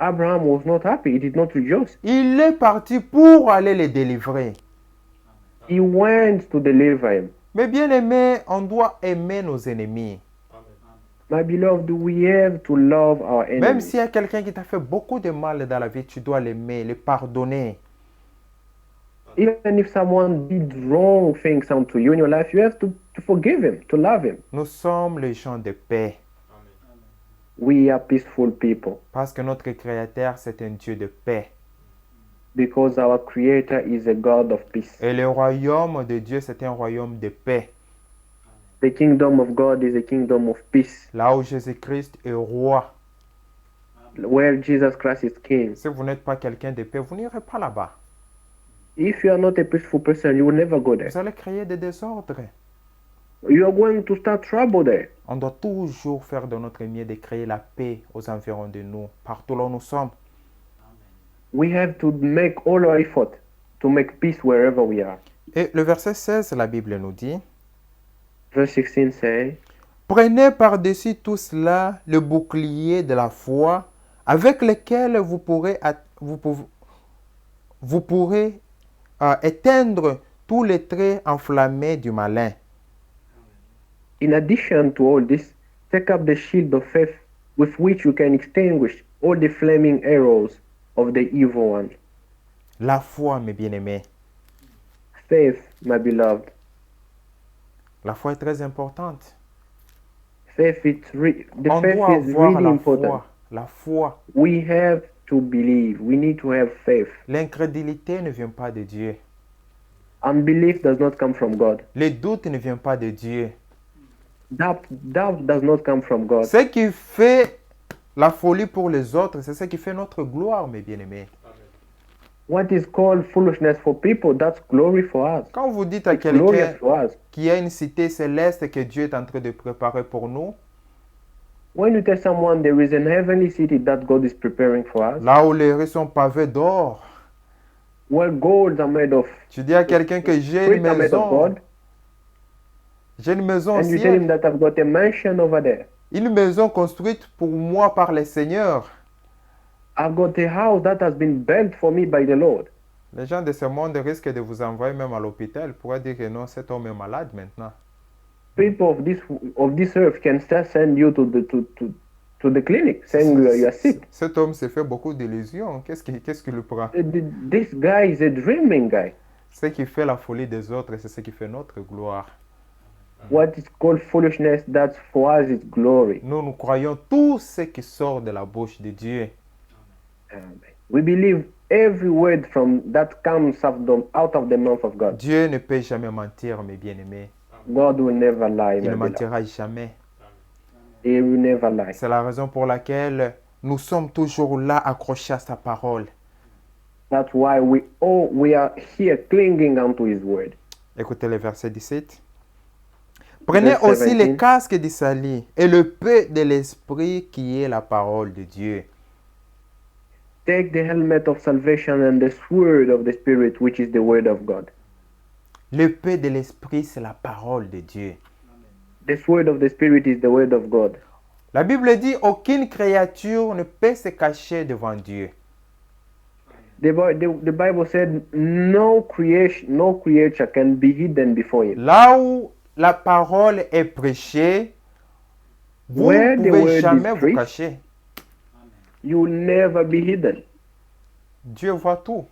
Abraham was not happy. He did not rejoice. Il est parti pour aller les délivrer. He went to deliver him. Mais bien aimé, on doit aimer nos ennemis. My beloved, we have to love our Même enemies. s'il y a quelqu'un qui t'a fait beaucoup de mal dans la vie, tu dois l'aimer, le pardonner. Even if someone did wrong things unto you in your life, you have to forgive him, to love him. Nous sommes les gens de paix. We are peaceful people Parce que notre Créateur, c'est un Dieu de paix. because our Creator is a God of peace. Et le royaume de Dieu, c'est un royaume de paix. The kingdom of God is a kingdom of peace, Là où Jésus-Christ est roi. where Jesus Christ is king. Si vous n'êtes pas quelqu'un de paix, vous n'irez pas là-bas. If you are not a peaceful person, you will never go there. Vous allez créer des désordres. You are going to start trouble there. On doit toujours faire de notre mieux de créer la paix aux environs de nous, partout là où nous sommes. We have to make all our effort to make peace wherever we are. Et le verset 16, la Bible nous dit, Verse 16 says, prenez par-dessus tout cela le bouclier de la foi avec lequel vous pourrez éteindre tous les traits enflammés du malin. in addition to all this, take up the shield of faith with which you can extinguish all the flaming arrows of the evil one. La foi, mes bien-aimés. Faith, my beloved. La foi est très importante. Faith, the On faith doit is avoir really la important. foi. La foi. We have to believe. We need to have faith. L'incrédulité ne vient pas de Dieu. Unbelief does not come from God. Le doute ne vient pas de Dieu. Doubt does not come from God. Ce qui fait la folie pour les autres, c'est ce qui fait notre gloire, mes bien-aimés. What is called foolishness for people, that's glory for us. Quand vous dites à It's glorious quelqu'un for us. qu'il y a une cité céleste que Dieu est en train de préparer pour nous, When you tell someone there is an heavenly city that God is preparing for us, là où les rues sont pavées d'or, where golds are made of, tu dis à quelqu'un que j'ai une streets are made of maison, gold, j'ai une maison au and you tell him ciel, that I've got a mansion over there. une maison construite pour moi par le Seigneur. I've got a house that has been built for me by the Lord. Les gens de ce monde risquent de vous envoyer même à l'hôpital. Ils pourraient dire que non, cet homme est malade maintenant. People of this earth can still send you to the clinic saying you are sick. Cet homme s'est fait beaucoup d'illusions. Qu'est-ce qui le prend? This guy is a dreaming guy. Ce qui fait la folie des autres, c'est ce qui fait notre gloire. What is called foolishness, that's for us is glory. Nous croyons tout ce qui sort de la bouche de Dieu. We believe every word that comes out of the mouth of God. Dieu ne peut jamais mentir, mes bien-aimés. God will never lie. Il ne My beloved. mentira jamais. He will never lie. C'est la raison pour laquelle nous sommes toujours là accrochés à sa parole. That's why we are here clinging onto His word. Écoutez le verset 17. Prenez Verse aussi 17. les casques du salut et le paix de l'esprit qui est la parole de Dieu. Take the helmet of salvation and the sword of the Spirit, which is the word of God. Le paix de l'esprit, c'est la parole de Dieu. The sword of the Spirit is the word of God. La Bible dit, aucune créature ne peut se cacher devant Dieu. The Bible said no creature can be hidden before Him. Là où la parole est prêchée, vous Where ne the pouvez word jamais is vous preached, cacher. You will never be hidden. Dieu voit tout.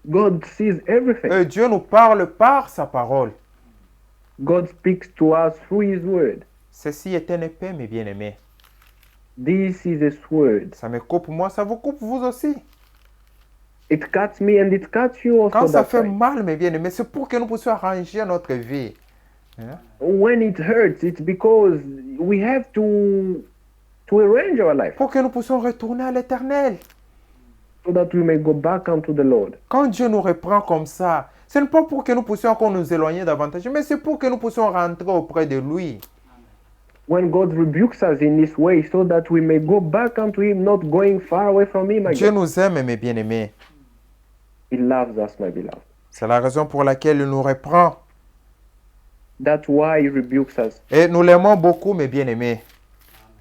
God sees everything. Et Dieu nous parle par sa parole. God speaks to us through His word. Ceci est une épée, mes bien-aimés. This is a sword. Ça me coupe moi, ça vous coupe vous aussi. It cuts me and it cuts you also Quand ça that fait side. mal, mes bien-aimés, c'est pour que nous puissions arranger notre vie. Hein? When it hurts, it's because we have to arrange our life Pour que nous puissions retourner à l'éternel. so that we may go back unto the Lord. Quand Dieu nous reprend comme ça, ce n'est pas pour que nous puissions encore nous éloigner davantage, mais c'est pour que nous puissions rentrer auprès de lui. When God rebukes us in this way so that we may go back unto Him, not going far away from Him Dieu again. nous aime, mes bien-aimés. He loves us, my beloved. C'est la raison pour laquelle il nous reprend. That's why He rebukes us. Et nous l'aimons beaucoup, mes bien-aimés.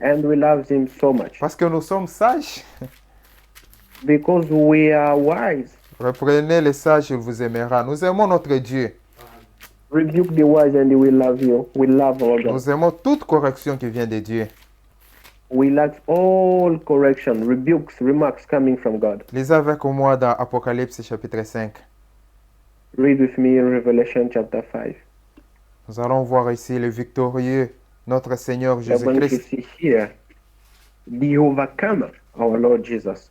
And we love Him so much Parce que nous sommes sages. because we are wise. Reprenez les sages, il vous aimera. Nous aimons notre Dieu. Rebuke the wise and He will love you. We love all God. Nous aimons toute correction qui vient de Dieu. We like all correction, rebukes, remarks coming from God. Lisez avec moi dans Apocalypse chapitre 5. Read with me Revelation chapter 5. Nous allons voir ici le victorieux, notre Seigneur We are going to Jésus-Christ. see here the overcomer, our Lord Jesus.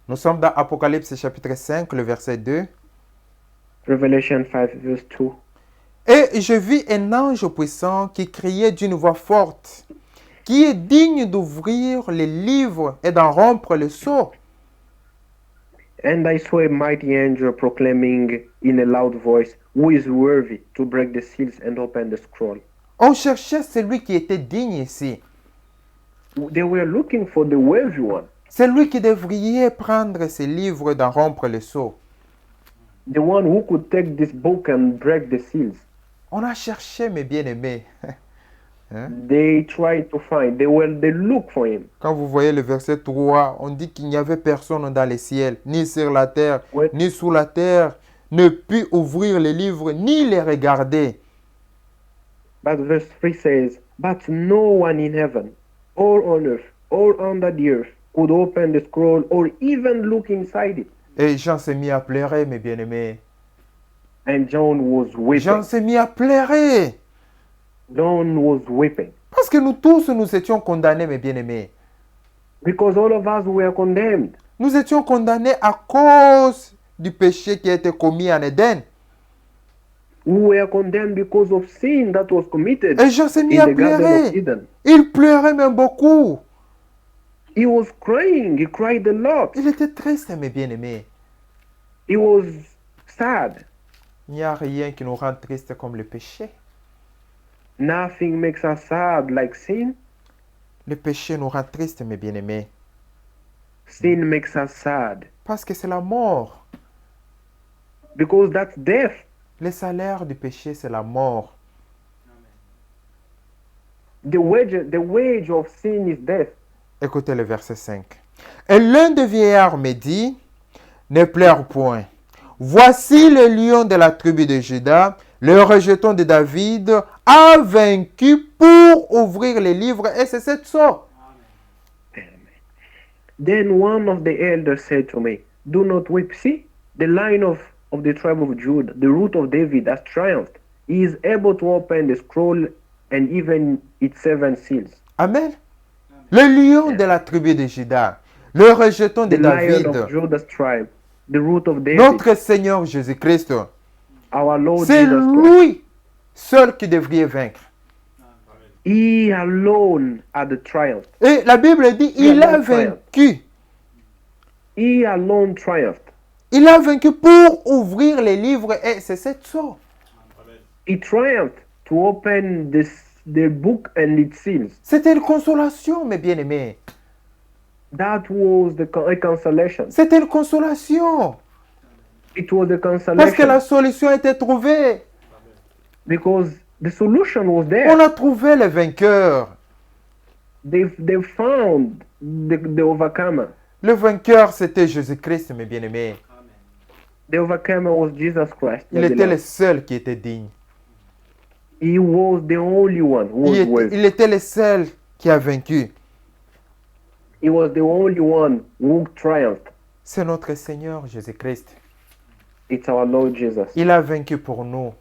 Nous sommes dans Apocalypse chapitre 5, le verset 2. Revelation 5 verse 2. Et je vis un ange puissant qui criait d'une voix forte, qui est digne d'ouvrir les livres et d'en rompre le sceau. And I saw a mighty angel proclaiming in a loud voice, "Who is worthy to break the seals and open the scroll?" On cherchait celui qui était digne ici. They were looking for the worthy one, Celui qui devrait prendre ces livres et d'en rompre le sceau. the one who could take this book and break the seals. On a cherché, mes bien-aimés. They tried to find, they look for him. Quand vous voyez le verset 3, on dit qu'il n'y avait personne dans les ciels, ni sur la terre, Ouais. ni sous la terre, ne put ouvrir les livres, ni les regarder. But verse 3 says, "But no one in heaven, or on earth, or under the earth could open the scroll or even look inside it." Et Jean s'est mis à pleurer, mes bien-aimés. And John was weeping. Jean s'est mis à pleurer. John was weeping. Parce que nous tous, nous étions condamnés, mes bien-aimés. Because all of us were condemned. Nous étions condamnés à cause du péché qui a été commis en Éden. We were condemned because of sin that was committed Et Jean s'est mis in à the Garden of pleurer. Eden. Il pleurait même beaucoup. He was crying. He cried a lot. Il était triste, mes bien-aimés. He was sad. Il n'y a rien qui nous rend tristes comme le péché. Nothing makes us sad like sin. Le péché nous rend tristes, mes bien-aimés. Sin makes us sad Parce que c'est la mort. because that's death. Le salaire du péché, c'est la mort. The wage of sin is death. Écoutez le verset 5. Et l'un des vieillards me dit, ne pleure point. Voici le lion de la tribu de Juda, le rejeton de David, a vaincu pour ouvrir les livres et c'est cette sorte. Then one of the elders said to me, "Do not weep. See, the Lion of the tribe of Judah, the root of David, has triumphed. He is able to open the scroll and even its 7 seals." Amen. Le lion de la tribu de Juda, le rejeton de The Lion David, of Judah's tribe, the root of David, notre Seigneur Jésus-Christ. our Lord C'est Jesus Christ. lui seul qui devrait vaincre. He alone had the triumph. Et la Bible dit, il a alone triumphed. vaincu. He alone triumphed. Il a vaincu pour ouvrir les livres et c'est cette sorte. He triumphed to open the book and its seals. C'était une consolation, mes bien-aimés. That was a consolation. C'était une consolation. It was a Parce que consolation la solution était trouvée. because the solution was On there. a trouvé le vainqueur. They found the overcomer. Le vainqueur, c'était Jésus-Christ, mes bien-aimés. The overcomer was Jesus Christ. my Il était le beloved. seul qui était digne. He was the only one who was worthy. Il était le seul qui a vaincu. He was the only one who triumphed. C'est notre Seigneur Jésus-Christ. It's our Lord Jesus. Il a vaincu pour nous.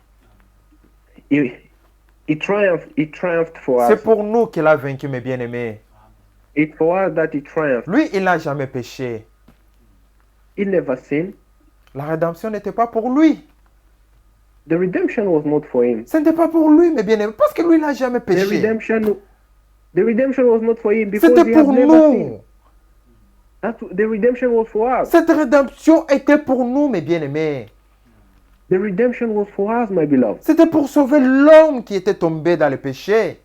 He triumphed for C'est us. pour nous qu'il a vaincu, mes bien-aimés. It's for us that he triumphed. Lui, il n'a jamais péché. He never sinned. La rédemption n'était pas pour lui. The redemption was not for him. Ce n'était pas pour lui, mes bien-aimés, parce que lui, il n'a jamais The péché. redemption was not for him because C'était he had pour never sinned. nous. The redemption was for us. Cette rédemption était pour nous, mes bien-aimés. The redemption was for us, my beloved. C'était pour sauver l'homme qui était tombé dans le péché.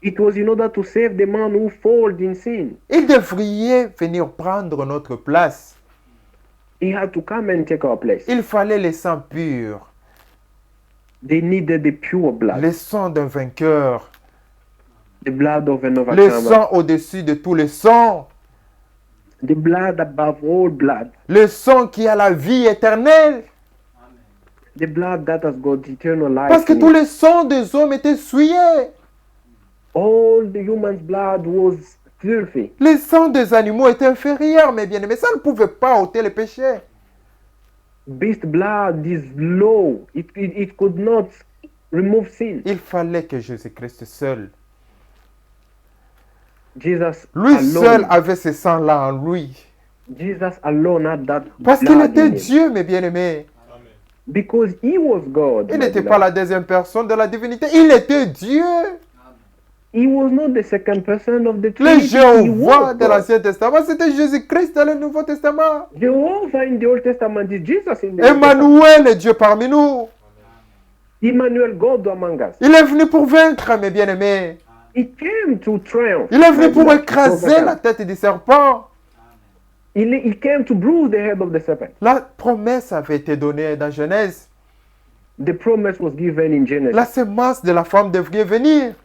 It was in order to save the man who falls in sin. Il devrait venir prendre notre place. He had to come and take our place. Il fallait le sang pur, They needed the pure blood, le sang d'un vainqueur, the blood of an le overcomer, sang au-dessus de tous les sangs, the blood above all blood, le sang qui a la vie éternelle. the blood that has got eternal life. Parce que in tous it. les sangs des hommes étaient souillés. All the human's blood was filthy. Les sangs des animaux étaient inférieurs, mes bien-aimés. Ça ne pouvait pas ôter le péché. Beast blood is low. It could not remove sin. Il fallait que Jésus-Christ seul, Jesus lui seul alone. avait ce sang-là en lui. Jesus alone had that Parce qu'il blood était in him. Dieu, mes bien-aimés. Because he was God. Il my n'était beloved. pas la deuxième personne de la divinité. Il était Dieu. He was not the second person of the Le Trinity. He Jéhovah was de God. l'Ancien Testament, c'était Jésus-Christ dans le Nouveau Testament. Jehovah in the Old Testament is Jesus in the New Testament. Emmanuel est Dieu parmi nous. Emmanuel, God among us. Il est venu pour vaincre, mes bien-aimés. He came to triumph. Il est venu my pour beloved, écraser overcome. la tête du serpent. He came to bruise the head of the serpent. La promesse avait été donnée dans Genèse. The promise was given in Genesis. La semence de la femme devrait venir.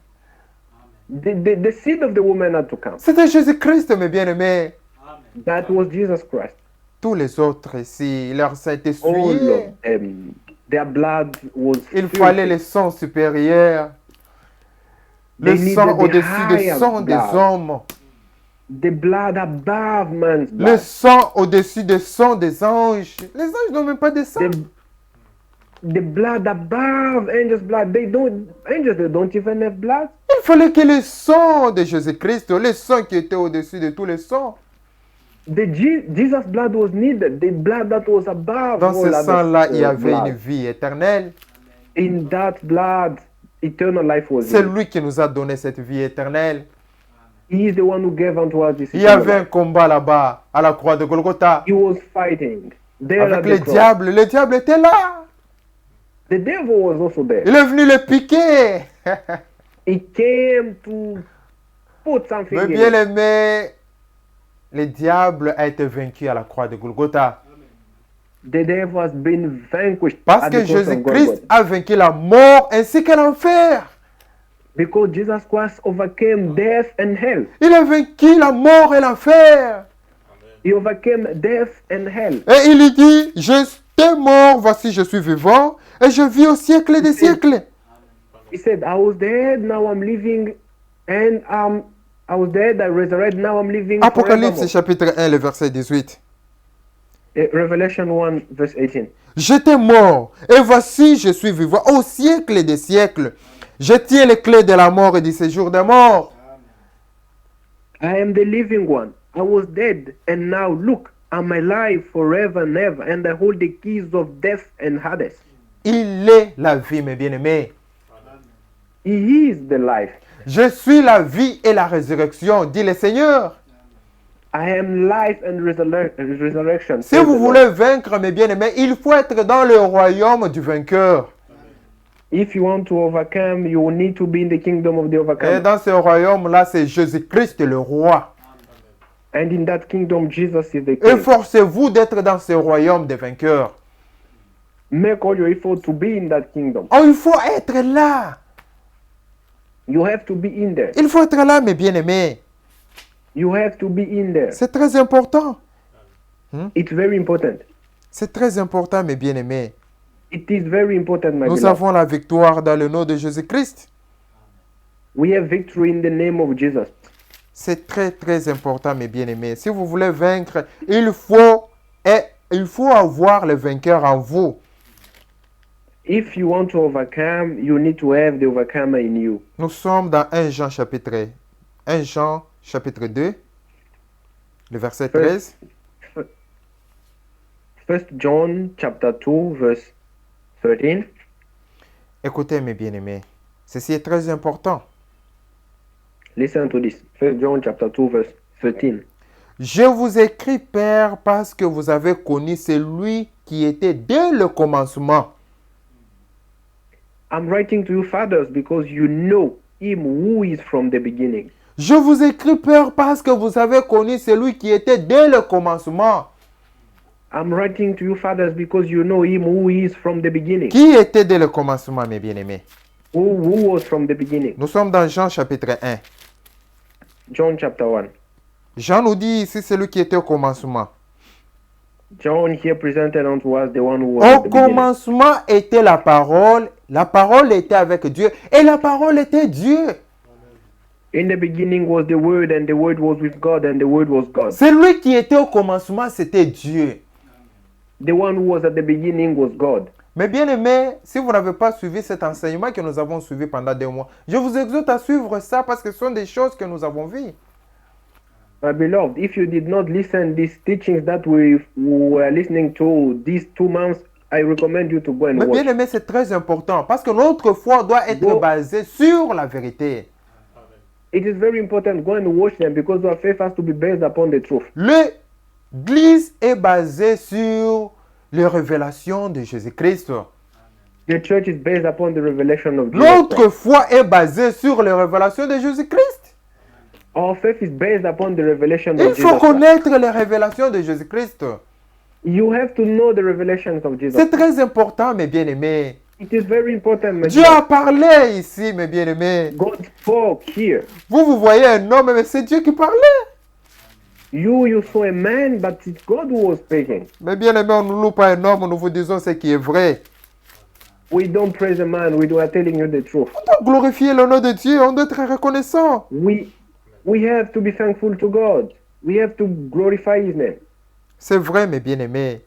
The seed of the woman had to come. C'était Jésus-Christ, mes bien-aimés. That was Jesus Christ. Tous les autres ici, leur sang était All souillé. of them, their blood was Il filthy. fallait le sang supérieur. Le They sang needed the au-dessus du higher sang des blood. hommes. The blood above man's Le blood. sang au-dessus du sang des anges. Les anges n'ont même pas de sang. The blood above angels' blood. Angels, they don't even have blood. Il fallait que le sang de Jésus-Christ, le sang qui était au-dessus de tous les sangs, Jesus' blood was needed. The blood that was above dans all ce other sang-là, il y avait blood. une vie éternelle. In that blood, eternal life was C'est in. lui qui nous a donné cette vie éternelle. He is the one who gave unto us this Il y eternal avait un life. combat là-bas, à la croix de Golgotha, He was fighting there at avec the le cross. diable. Le diable était là. The devil was also there. Il est venu le piquer. He came to put something Mais in bien it. aimé, le diable a été vaincu à la croix de Golgotha. The devil has been vanquished Parce at que the cross of Jésus-Christ Golgotha. a vaincu la mort ainsi que l'enfer. Because Jesus Christ overcame death and hell. Il a vaincu la mort et l'enfer. He overcame death and hell. Et il lui dit, j'étais mort, voici je suis vivant, et je vis au siècle des siècles. He said, I was dead, now I'm living, and I was dead, I resurrected, now I'm living Apocalypse forevermore. chapitre 1, le verset 18. Revelation 1 verse 18. J'étais mort, et voici je suis vivant au siècle des siècles. Je tiens les clés de la mort et du séjour des morts. I am the living one. I was dead, and now look, I'm alive forever and ever, and I hold the keys of death and Hades. Il est la vie, mes bien-aimés. He is the life. Je suis la vie et la résurrection, dit le Seigneur. I am life and resurrection. Si says vous the voulez Lord. vaincre, mes bien-aimés, il faut être dans le royaume du vainqueur. If you want to overcome, you will need to be in the kingdom of the Et overcomer. dans ce royaume-là, c'est Jésus-Christ le roi. And in that kingdom, Jesus is the king. Efforcez-vous d'être dans ce royaume des vainqueurs. Make all your effort to be in that kingdom. Oh, il faut être là. You have to be in there. Il faut être là, mes bien-aimés. You have to be in there. C'est très important. It's very important. C'est très important, mes bien-aimés. It is very important, my Nous beloved. avons la victoire dans le nom de Jésus-Christ. We have victory in the name of Jesus. C'est très, très important, mes bien-aimés. Si vous voulez vaincre, il faut avoir le vainqueur en vous. If you want to overcome, you need to have the overcomer in you. Nous sommes dans 1 Jean chapitre chapitre 2, le verset First, 13. First John chapter 2 verse 13. Écoutez, mes bien-aimés, ceci est très important. Listen to this. First John chapter 2 verse 13. Je vous écris, Père, parce que vous avez connu celui qui était dès le commencement. I'm writing to you, fathers, because you know him who is from the beginning. Je vous écris, Père, parce que vous avez connu celui qui était dès le commencement. I'm writing to you, fathers, because you know him who is from the beginning. Qui était dès le commencement, mes bien-aimés? Who was from the beginning? Nous sommes dans Jean chapitre 1. John chapter 1. Jean nous dit ici celui qui était au commencement. John here presented unto us the one who was at Au the beginning. commencement était la parole était avec Dieu, et la parole était Dieu. In the beginning was the Word, and the Word was with God, and the Word was God. Celui qui était au commencement, c'était Dieu. The one who was at the beginning was God. Mais bien aimé, si vous n'avez pas suivi cet enseignement que nous avons suivi pendant 2 mois, je vous exhorte à suivre ça parce que ce sont des choses que nous avons vues. My beloved, if you did not listen these teachings that we were listening to these 2 months, I recommend you to go and Mais bien watch. aimé, c'est très important parce que notre foi doit être Go. basée sur la vérité. It is very important. Go and watch them because our faith has to be based upon the truth. L'Église est basée sur les révélations de Jésus-Christ. The church is based upon the revelation of Jesus Notre Christ. foi est basée sur les révélations de Jésus-Christ. Our faith is based upon the revelation Il of faut Jesus Christ. connaître les révélations de Jésus-Christ. You have to know the revelations of Jesus C'est Christ. très important, mes bien-aimés. It is very important. My Dieu beloved. a parlé ici, mes bien-aimés. God spoke here. Vous voyez un homme, mais c'est Dieu qui parlait. You saw a man, but it's God who was speaking. Mais bien-aimés, on ne loue pas un homme, nous vous disons ce qui est vrai. We don't praise a man. We are telling you the truth. On doit glorifier le nom de Dieu, on doit être reconnaissant. We have to be thankful to God. We have to glorify His name. C'est vrai, mes bien-aimés.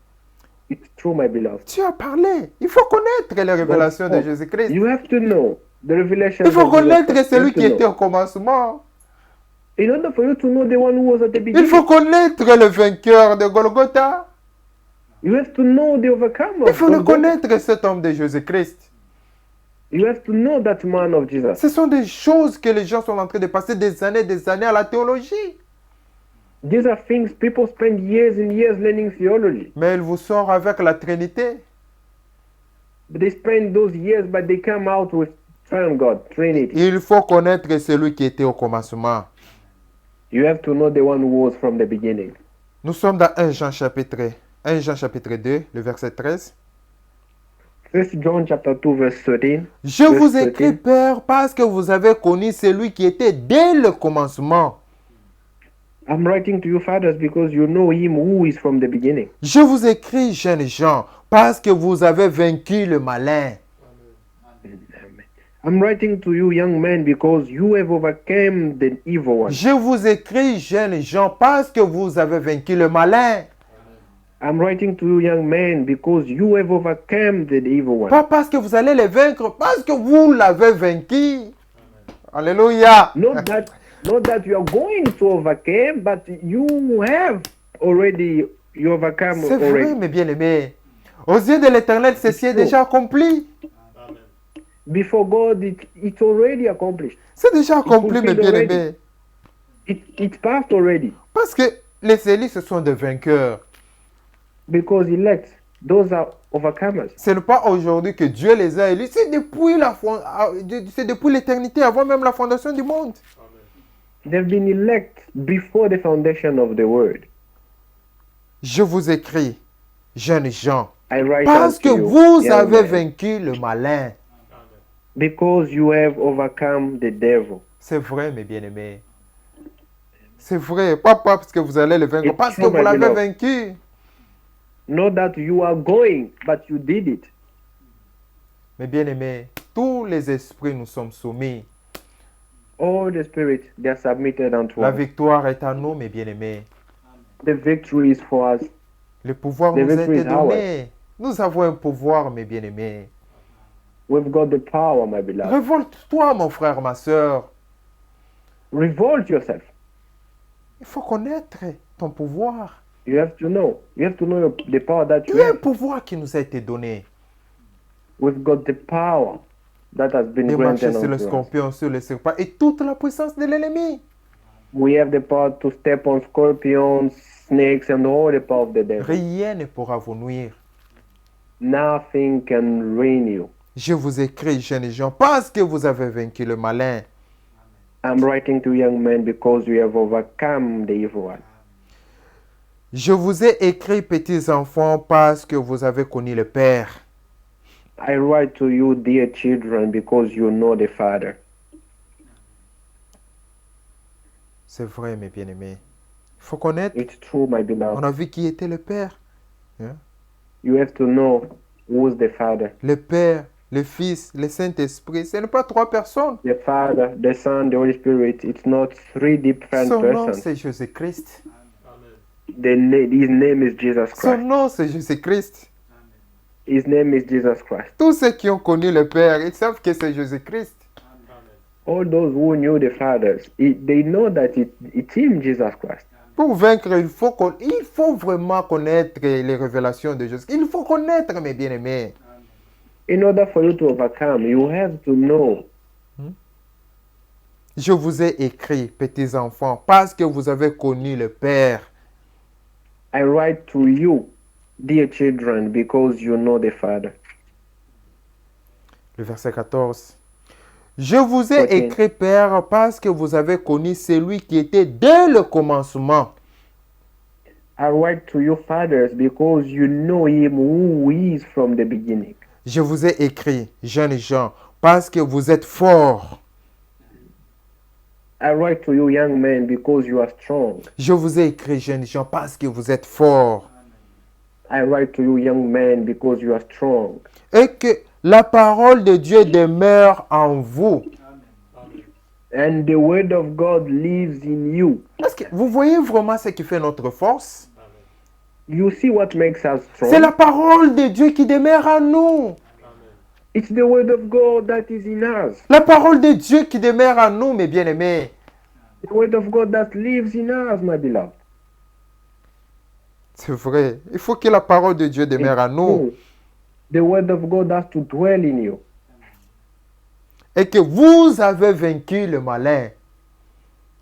It's true, my beloved. Dieu a parlé. Il faut connaître les révélations de Jésus-Christ. You have to know the revelations Il faut of Jesus connaître Christ. celui You have qui to était know. au commencement. In order for you to know the one who was at the Il beginning, faut connaître le vainqueur de Golgotha. you have to know the overcomer. Il faut le of God. connaître, cet homme de Jésus-Christ. You have to know that man of Jesus. Ce sont des choses que les gens sont en train de passer des années à la théologie. These are things people spend years and years learning theology. Mais il vous sort avec la Trinité. They spend those years, but they come out with God, Trinity. Il faut connaître celui qui était au commencement. You have to know the one who was from the beginning. Nous sommes dans 1 Jean chapitre 2, le verset 13. 1 John chapter 2 verse 13. Je Verse vous écris, 13. Père, parce que vous avez connu celui qui était dès le commencement. I'm writing to you, fathers, because you know him who is from the beginning. Je vous écris, jeunes gens, parce que vous avez vaincu le malin. I'm writing to you, young men, because you have overcome the evil one. Je vous écris, jeunes gens, parce que vous avez vaincu le malin. I'm writing to you, young men, because you have overcome the evil one. Pas parce que vous allez les vaincre, parce que vous l'avez vaincu. Alléluia. Not that you are going to overcome, but you have already overcome C'est vrai, already. mes bien-aimés. Aux yeux de l'Éternel, ceci est déjà accompli. Before God, it's already accomplished. C'est déjà accompli, mes fulfilled already. bien-aimés. It's passed already. Parce que les élus, ce sont des vainqueurs. Because elect, those are overcomers. Ce n'est pas aujourd'hui que Dieu les a élus. C'est depuis l'éternité, avant même la fondation du monde. They've been elect before the foundation of the world. Je vous écris, jeunes gens, I write parce que unto you, vous young avez men, vaincu le malin. because you have overcome the devil. C'est vrai, mes bien-aimés. C'est vrai. Pas parce que vous allez le vaincre, It's parce que true, vous my l'avez beloved. vaincu. Not that you are going, but you did it. Mes bien-aimés, tous les esprits nous sommes soumis. All the spirits, they are submitted unto La us. victoire est à nous, mes bien-aimés. The victory is for us. Le pouvoir The nous a victory été is ours. donné. Nous avons un pouvoir, mes bien-aimés. We've got the power, my beloved. Révolte-toi, mon frère, ma soeur. Revolt yourself. Il faut connaître ton pouvoir. You have to know. You have to know the power that Il you y a un have. pouvoir qui nous a été donné We've got the power that has been de marcher granted sur le unto us. scorpion, sur le serpent et toute la puissance de l'ennemi. We have the power to step on scorpions, snakes, and all the power of the devil. Rien ne pourra vous nuire. Nothing can ruin you. Je vous écris, jeunes gens, parce que vous avez vaincu le malin. I'm writing to young men because you have overcome the evil one. Je vous ai écrit, petits enfants, parce que vous avez connu le Père. I write to you, dear children, because you know the Father. C'est vrai, mes bien-aimés. Il faut connaître. It's true, my On beloved. a vu qui était le Père. You have to know who's the Father. Le Père, le Fils, le Saint-Esprit. Ce n'est pas trois personnes. The Father, the Son, the Holy Spirit. It's not three different Son nom, persons. c'est Jésus-Christ. His name is Jesus Son Christ. nom, c'est Jésus-Christ. His name is Jesus Christ. Tous ceux qui ont connu le Père, ils savent que c'est Jésus-Christ. All those who knew the fathers, they know that it's him, Jesus Christ. Pour vaincre, il faut vraiment connaître les révélations de Jésus. Il faut connaître, mes bien-aimés. In order for you to overcome, you have to know. Je vous ai écrit, petits enfants, parce que vous avez connu le Père. I write to you, dear children, because you know the Father. Le verset 14. Je vous ai Ok. écrit, Père, parce que vous avez connu celui qui était dès le commencement. I write to you, fathers, because you know him who is from the beginning. Je vous ai écrit, jeunes gens, parce que vous êtes forts. I write to you, young men, because you are strong. Je vous ai écrit, jeunes gens, parce que vous êtes forts. I write to you, young men, because you are strong. Et que la parole de Dieu demeure en vous. And the word of God lives in you. Est-ce que vous voyez vraiment ce qui fait notre force? You see what makes us C'est la strong? parole de Dieu qui demeure en nous. It's the word of God that is in us. La parole de Dieu qui demeure en nous, mes bien-aimés. The word of God that lives in us, my beloved. C'est vrai. Il faut que la parole de Dieu demeure en nous. True. The word of God has to dwell in you. Et que vous avez vaincu le malin.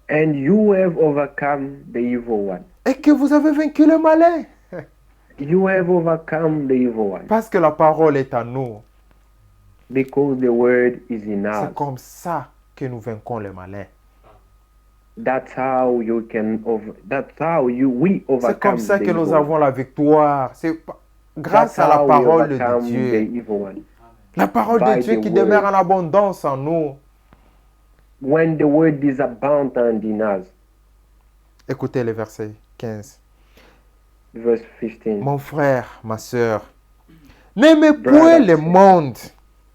And you have overcome the evil one. Et que vous avez vaincu le malin. You have overcome the evil one. Parce que la parole est en nous. Because the word is in C'est us. comme ça que nous vaincons le malin. That's how you can we C'est overcome comme ça the que nous evil avons one. la victoire. C'est grâce That's à la how we parole de overcome the Dieu. evil one. La parole de by Dieu the qui word. demeure en abondance en nous. When the word is abundant in us. Écoutez le verset 15. Verse 15. Mon frère, ma soeur, n'aimez Brother, point le sister. monde,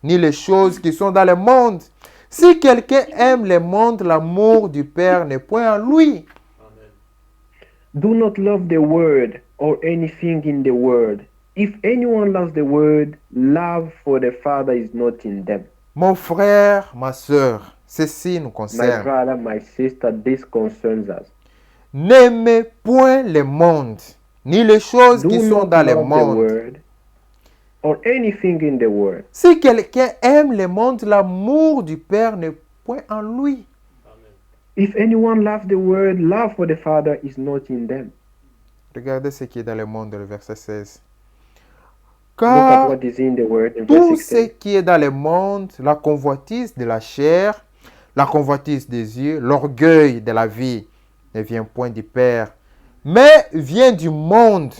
ni les choses qui sont dans le monde. Si quelqu'un aime le monde, l'amour du Père n'est point en lui. Do not love the world or anything in the world. If anyone loves the world, love for the Father is not in them. Mon frère, ma soeur, ceci nous My concerne. brother, my sister, this concerns us. N'aimez point le monde, ni les choses Do qui sont not dans le love the monde. world or anything in the world. Si quelqu'un aime le monde, l'amour du Père n'est point en lui. If anyone loves the world, love for the Father is not in them. Regardez ce qui est dans le monde, le verset 16. Look at Car what is in the word in tout verse ce 16. qui est dans le monde, la convoitise de la chair, la convoitise des yeux, l'orgueil de la vie, ne vient point du Père, mais vient du monde.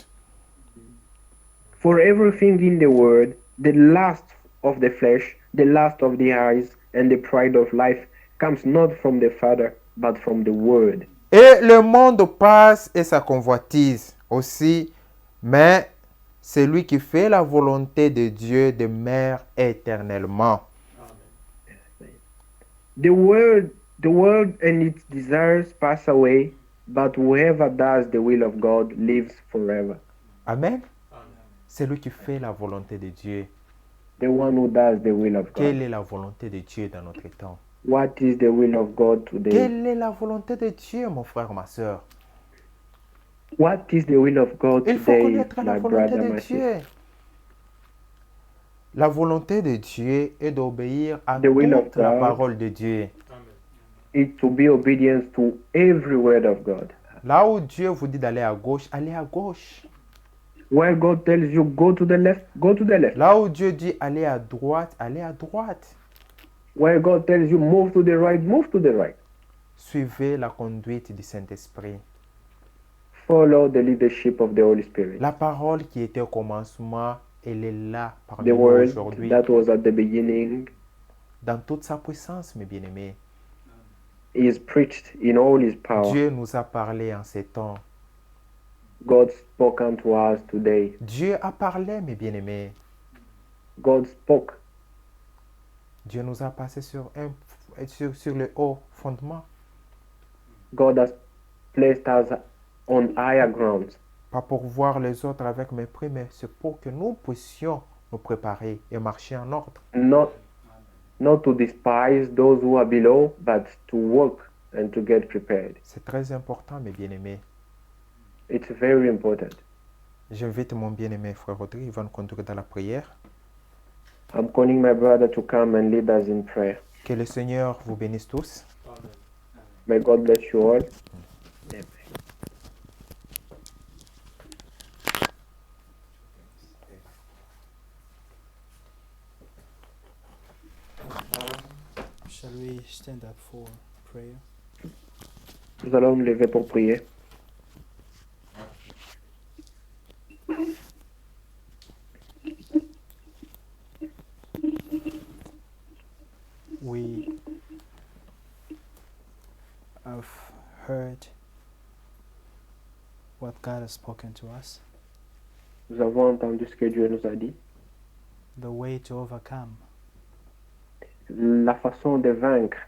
For everything in the world, the lust of the flesh, the lust of the eyes, and the pride of life comes not from the Father, but from the Word. Et le monde passe et sa convoitise aussi, mais celui qui fait la volonté de Dieu demeure éternellement. The world and its desires pass away, but whoever does the will of God lives forever. Amen. Celui qui fait la volonté de Dieu. The one who does the will of Quelle God. est la volonté de Dieu dans notre temps? What is the will of God today? Quelle est la volonté de Dieu, mon frère, ma soeur? What is the will of God Il faut today, connaître la my volonté brother, de my sister? Dieu. La volonté de Dieu est d'obéir à The will of toute la God parole de Dieu. is to be obedient to every word of God. Là où Dieu vous dit d'aller à gauche, allez à gauche. Where God tells you go to the left, go to the left. Là où Dieu dit allez à droite, allez à droite. Where God tells you move to the right, move to the right. Suivez la conduite du Saint-Esprit. Follow the leadership of the Holy Spirit. La parole qui était au commencement, elle est là parmi The nous word aujourd'hui, that was at the beginning dans toute sa puissance, mes bien-aimés. is preached in all his power. Dieu nous a parlé en ces temps. God spoke unto us today. Dieu a parlé, mes bien-aimés. God spoke. Dieu nous a passé sur le haut fondement. God has placed us on higher grounds. Pas pour voir les autres avec mépris, mais c'est pour que nous puissions nous préparer et marcher en ordre. Not to despise those who are below, but to work and to get prepared. C'est très important, mes bien-aimés. It's very important. J'invite mon bien-aimé frère Rodrigue, il va nous conduire dans la prière. I'm calling my brother to come and lead us in prayer. Que le Seigneur vous bénisse tous. May God bless you all. Amen. Shall we stand up for prayer? Nous allons nous lever pour prier. We have heard what God has spoken to us, Nous avons entendu ce que Dieu nous a dit. the way to overcome. La façon de vaincre.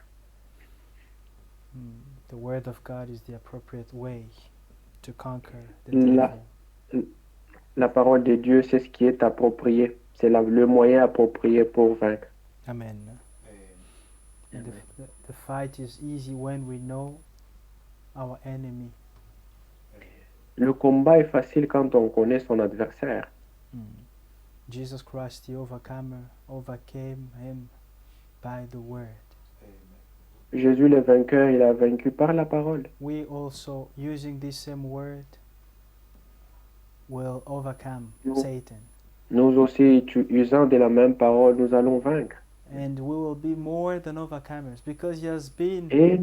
The Word of God is the appropriate way to conquer the La- devil. La parole de Dieu, c'est ce qui est approprié. C'est le moyen approprié pour vaincre. Amen. And the fight is easy when we know our enemy. Le combat est facile quand on connaît son adversaire. Jesus Christ, the overcomer, overcame him by the Word. Jésus le vainqueur, il a vaincu par la parole. We also, using this same Word, will overcome No. Satan. Nous aussi, usant de la même parole, nous allons vaincre. And we will be more than overcomers because he has been Et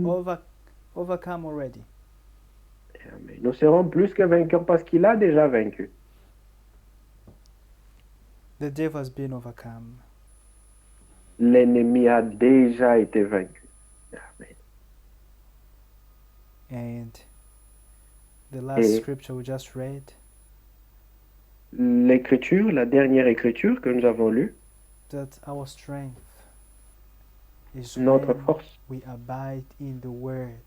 overcome already. Amen. Nous serons plus que vainqueurs parce qu'il a déjà vaincu. The devil has been overcome. L'ennemi a déjà été vaincu. Amen. And the last Et- scripture we just read, L'écriture, la dernière écriture que nous avons lue, that our strength is notre when force, we abide in the Word.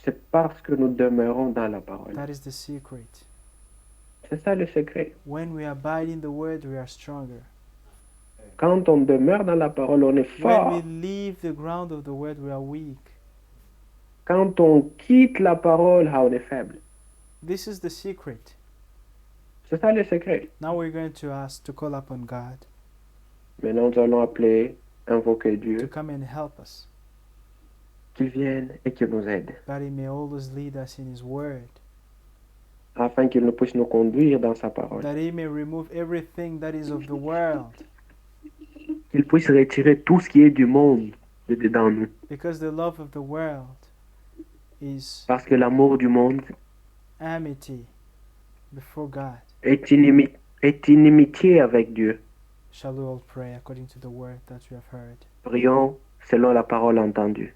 c'est parce que nous demeurons dans la parole. That is the secret. C'est ça le secret. When we abide in the Word, we are stronger. Quand on demeure dans la parole, on est When fort. we leave the ground of the Word, we are weak. Quand on quitte la parole, on est faible. This is the secret. C'est ça le secret. Now we're going to ask to call upon God Maintenant, nous allons appeler, invoquer to Dieu, come and help us, qu'il vienne et qu'il nous aide, that He may always lead us in His Word, afin qu'il nous puisse nous conduire dans sa parole. that He may remove everything that is of the world, Qu'il puisse retirer tout ce qui est du monde de dedans nous. because the love of the world is Parce que l'amour du monde enmity before God. est inimitié avec Dieu. Shall we all pray according to the word that we have heard? Prions selon la parole entendue.